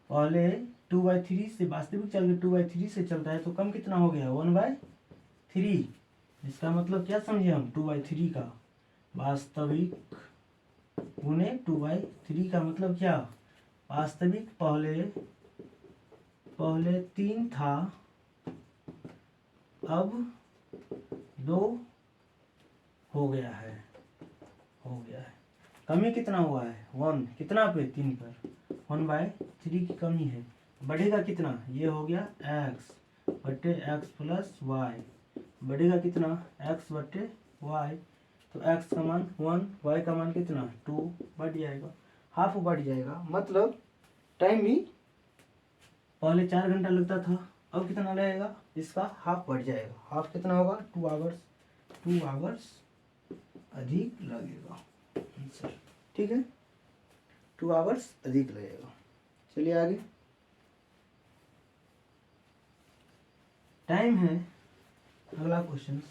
पहले 2/3 से वास्तविक चाल के 2/3 से चलता है तो कम कितना हो गया? 1/3। इसका मतलब क्या समझे हम? 2/3 का वास्तविक गुने 2/3 का मतलब क्या? वास्तविक पहले 3 था, अब 2 हो गया है। कमी कितना हुआ है? 1। कितना पे? 3 पर। 1/3 की कमी है। बढ़ेगा कितना? ये हो गया x बटे x प्लस वाई। बढ़ेगा कितना? x बटे y। तो x का मान 1, y का मान कितना? 2 बढ़ जाएगा, हाफ बढ़ जाएगा। मतलब टाइम भी पहले 4 घंटा लगता था, अब कितना लगेगा? इसका हाफ बढ़ जाएगा। हाफ कितना होगा? 2 आवर्स अधिक लगेगा। आंसर ठीक है, 2 आवर्स अधिक लगेगा। चलिए आगे। टाइम है अगला क्वेश्चन।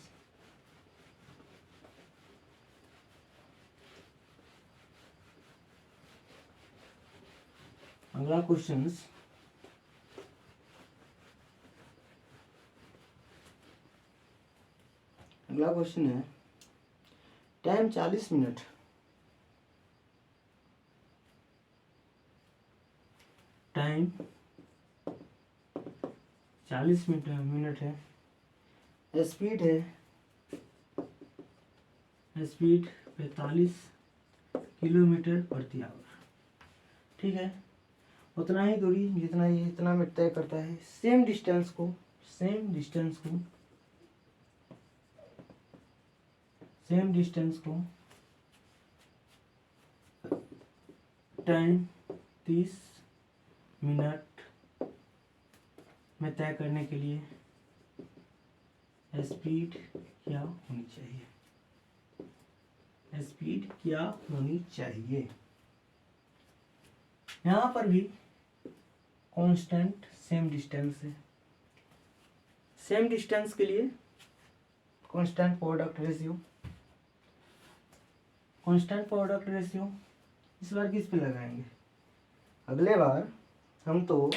अगला क्वेश्चन है टाइम 40 मिनट। टाइम 40 मिनट है। स्पीड 45 किलोमीटर प्रति आवर। ठीक है, उतना ही दूरी जितना ये इतना में तय करता है। सेम डिस्टेंस को टाइम 30 मिनट में तय करने के लिए स्पीड क्या होनी चाहिए? यहाँ पर भी कांस्टेंट सेम डिस्टेंस है। सेम डिस्टेंस के लिए कांस्टेंट प्रोडक्ट रेशियो इस बार किस पे लगाएंगे? अगले बार हम तो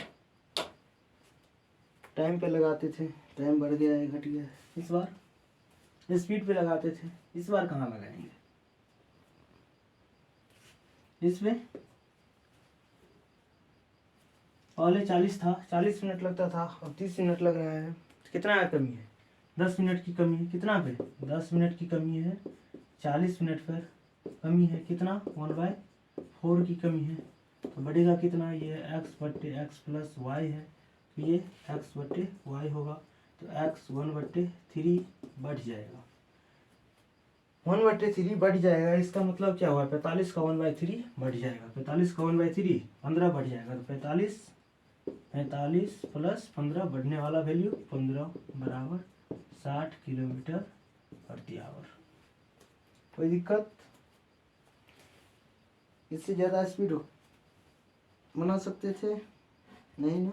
टाइम पे लगाते थे, टाइम बढ़ गया है, घट गया है। इस बार स्पीड पे लगाते थे, इस बार कहाँ लगाएंगे? इसमें पहले 40 था, 40 मिनट लगता था, अब 30 मिनट लग रहा है। कितना कमी है? 10 मिनट की कमी है कितना पे, 10 मिनट की कमी है, 40 मिनट पर कमी है कितना, 1/4 की कमी है। तो बढ़ेगा कितना, ये x बट्टे एक्स प्लस वाई है, तो ये x बट्टे वाई होगा, तो x 1/3 बढ़ जाएगा, 1/3 बढ़ जाएगा। इसका मतलब क्या हुआ, 45 का 1/3 बढ़ जाएगा, 45 का 1/3 15 बढ़ जाएगा, तो 45 प्लस 15 बढ़ने वाला वैल्यू 15 बराबर 60 किलोमीटर प्रति आवर। कोई दिक्कत, इससे ज़्यादा स्पीड बना सकते थे, नहीं ना।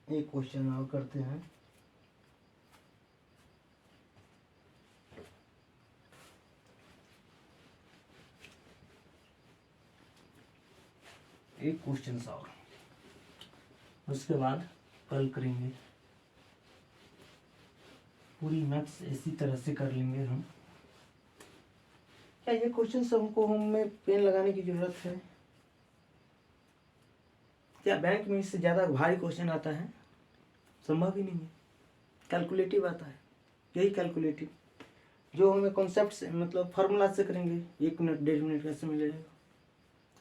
एक क्वेश्चन और करते हैं। एक क्वेश्चन और, उसके बाद कल करेंगे, पूरी मैथ्स इसी तरह से कर लेंगे हम। क्या ये क्वेश्चन हमको हमें पेन लगाने की जरूरत है, क्या बैंक में इससे ज़्यादा भारी क्वेश्चन आता है, संभव ही नहीं है। कैलकुलेटिव आता है, यही कैलकुलेटिव जो हमें कॉन्सेप्ट से मतलब फार्मूला से करेंगे, 1 मिनट 1.5 मिनट का समय लगेगा,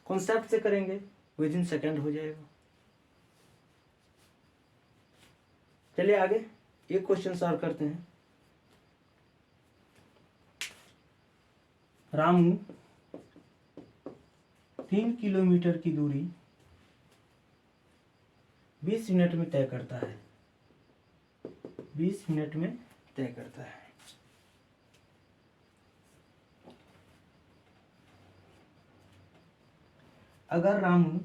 कॉन्सेप्ट से करेंगे विदिन सेकंड हो जाएगा। चलिए आगे एक क्वेश्चन सॉल्व करते हैं। रामू 3 किलोमीटर की दूरी 20 मिनट में तय करता है, 20 मिनट में तय करता है। अगर रामू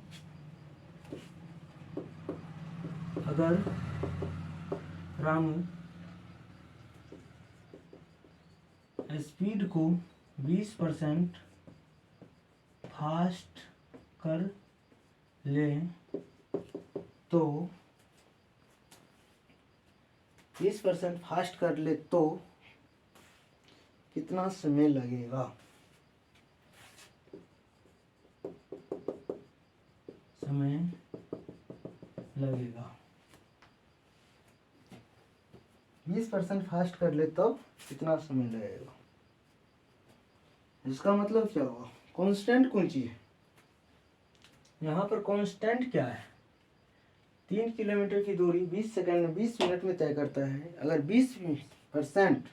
स्पीड को 20% फास्ट कर ले तो 20% फास्ट कर ले तो कितना समय लगेगा, समय लगेगा। 20% फास्ट कर ले तो कितना समय लगेगा, इसका मतलब क्या होगा, कांस्टेंट कौन सी है यहाँ पर, कांस्टेंट क्या है, 3 किलोमीटर की दूरी 20 सेकंड में 20 मिनट में तय करता है। अगर 20%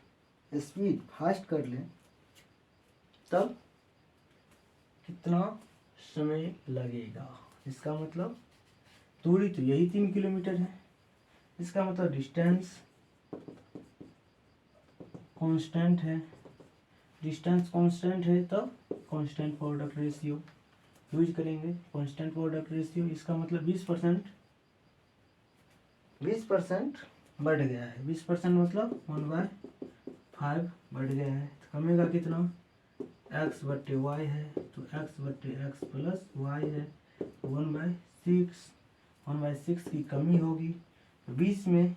स्पीड फास्ट कर ले तब कितना समय लगेगा, इसका मतलब दूरी तो यही 3 किलोमीटर है, इसका मतलब डिस्टेंस कांस्टेंट है, डिस्टेंस कांस्टेंट है तब कांस्टेंट प्रोडक्ट रेशियो यूज करेंगे। कांस्टेंट प्रोडक्ट रेशियो इसका मतलब 20% बढ़ गया है, 20% मतलब 1/5 बढ़ गया है, तो कमेगा कितना, x बट्टे वाई है, तो x बट्टे एक्स प्लस वाई है, 1/6 की कमी होगी, 20 में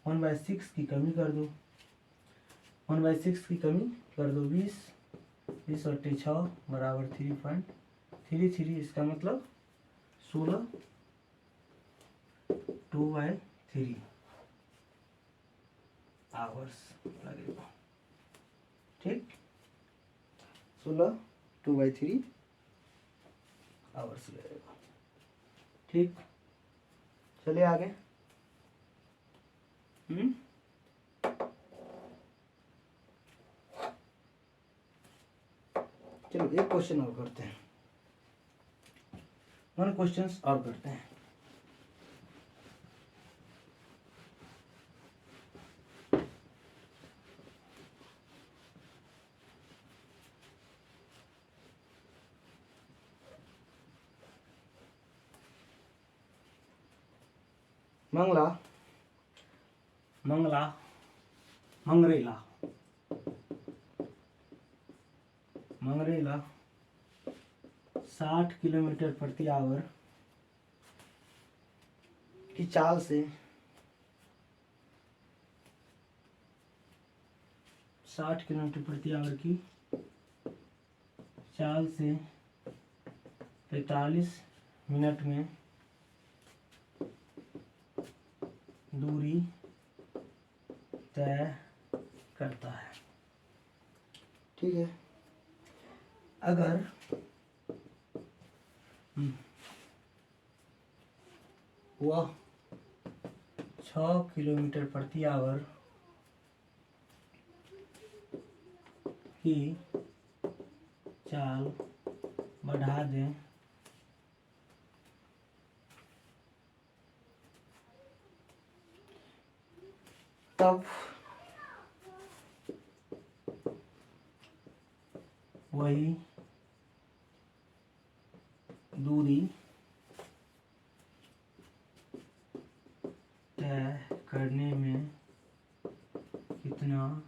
1/6 की कमी कर दो, 1/6 की कमी कर दो, 20 बट्टे 6 बराबर 3.33, इसका मतलब 16 2/3 आवर्स लगेगा। ठीक, 16 2/3 आवर्स लगेगा। ठीक, चलिए आगे। चलो एक क्वेश्चन और करते हैं, 1 क्वेश्चन और करते हैं। मंगरेला 60 किलोमीटर प्रति आवर की चाल से 60 किलोमीटर प्रति आवर की चाल से 45 मिनट में दूरी तय करता है। ठीक है, अगर वह 6 किलोमीटर प्रति आवर की चाल बढ़ा दें तब वही दूरी तय करने में कितना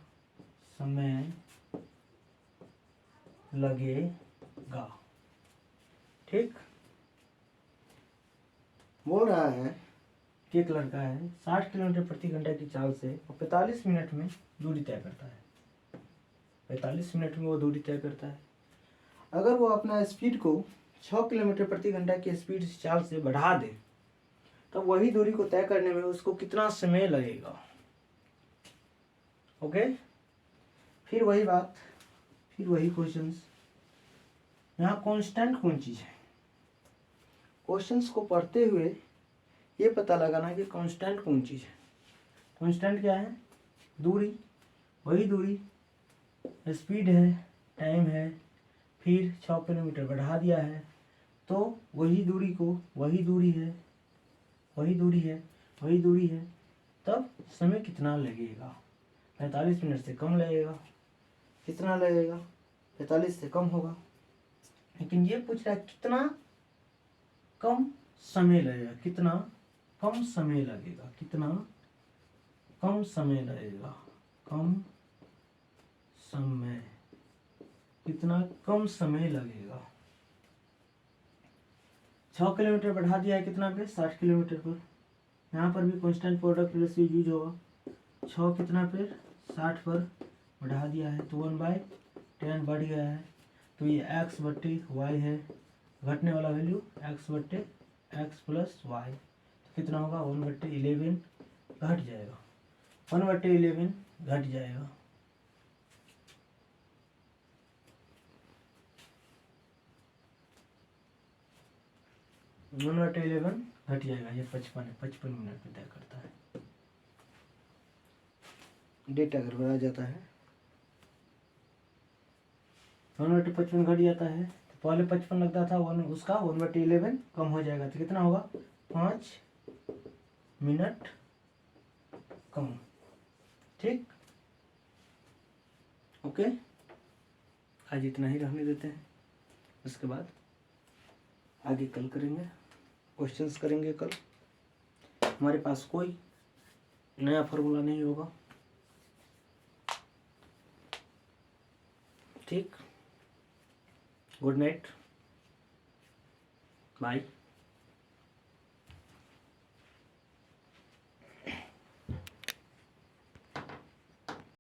समय लगेगा। ठीक, बोल रहा है कि एक लड़का है 60 किलोमीटर प्रति घंटा की चाल से और 45 मिनट में दूरी तय करता है। 45 मिनट में वो दूरी तय करता है। अगर वो अपना स्पीड को 6 किलोमीटर प्रति घंटा की स्पीड चाल से बढ़ा दे तो वही दूरी को तय करने में उसको कितना समय लगेगा। ओके, फिर वही बात, फिर वही क्वेश्चंस। यहाँ कांस्टेंट कौन चीज है? क्वेश्चंस को पढ़ते हुए ये पता लगाना कि कांस्टेंट कौन चीज है। कांस्टेंट क्या है? दूरी, वही दूरी, स्पीड है, टाइम है, फिर 6 किलोमीटर बढ़ा दिया है तो वही दूरी को, वही दूरी है, वही दूरी है, वही दूरी है, तब समय कितना लगेगा? 45 मिनट से कम लगेगा। कितना लगेगा? 45 से कम होगा। लेकिन ये पूछ रहा है कितना कम समय लगेगा, कितना कम समय लगेगा, कितना कम समय लगेगा, कम समय, कितना कम समय लगेगा। 6 किलोमीटर बढ़ा दिया है कितना पे? 60 किलोमीटर पर। यहाँ पर भी कांस्टेंट प्रोडक्ट रेशियो यूज होगा। 6 कितना पे? 60 पर बढ़ा दिया है तो 1/10 बढ़ गया है तो ये x/y है। घटने वाला वैल्यू x/x प्लस y, तो कितना होगा? 1/11 घट जाएगा, 1/11 घट जाएगा। घट जाएगा। ये 55 है, 55 मिनट में तय करता है। डेटा अगर बढ़ा जाता है 1/55 घट जाता है तो पहले 55 लगता था, उसका 1/11 कम हो जाएगा तो कितना होगा? 5 मिनट कम। ठीक, ओके, आज इतना ही रहने देते हैं। उसके बाद आगे कल करेंगे, क्वेश्चंस करेंगे कल। हमारे पास कोई नया फॉर्मूला नहीं होगा। ठीक, गुड नाइट, बाय।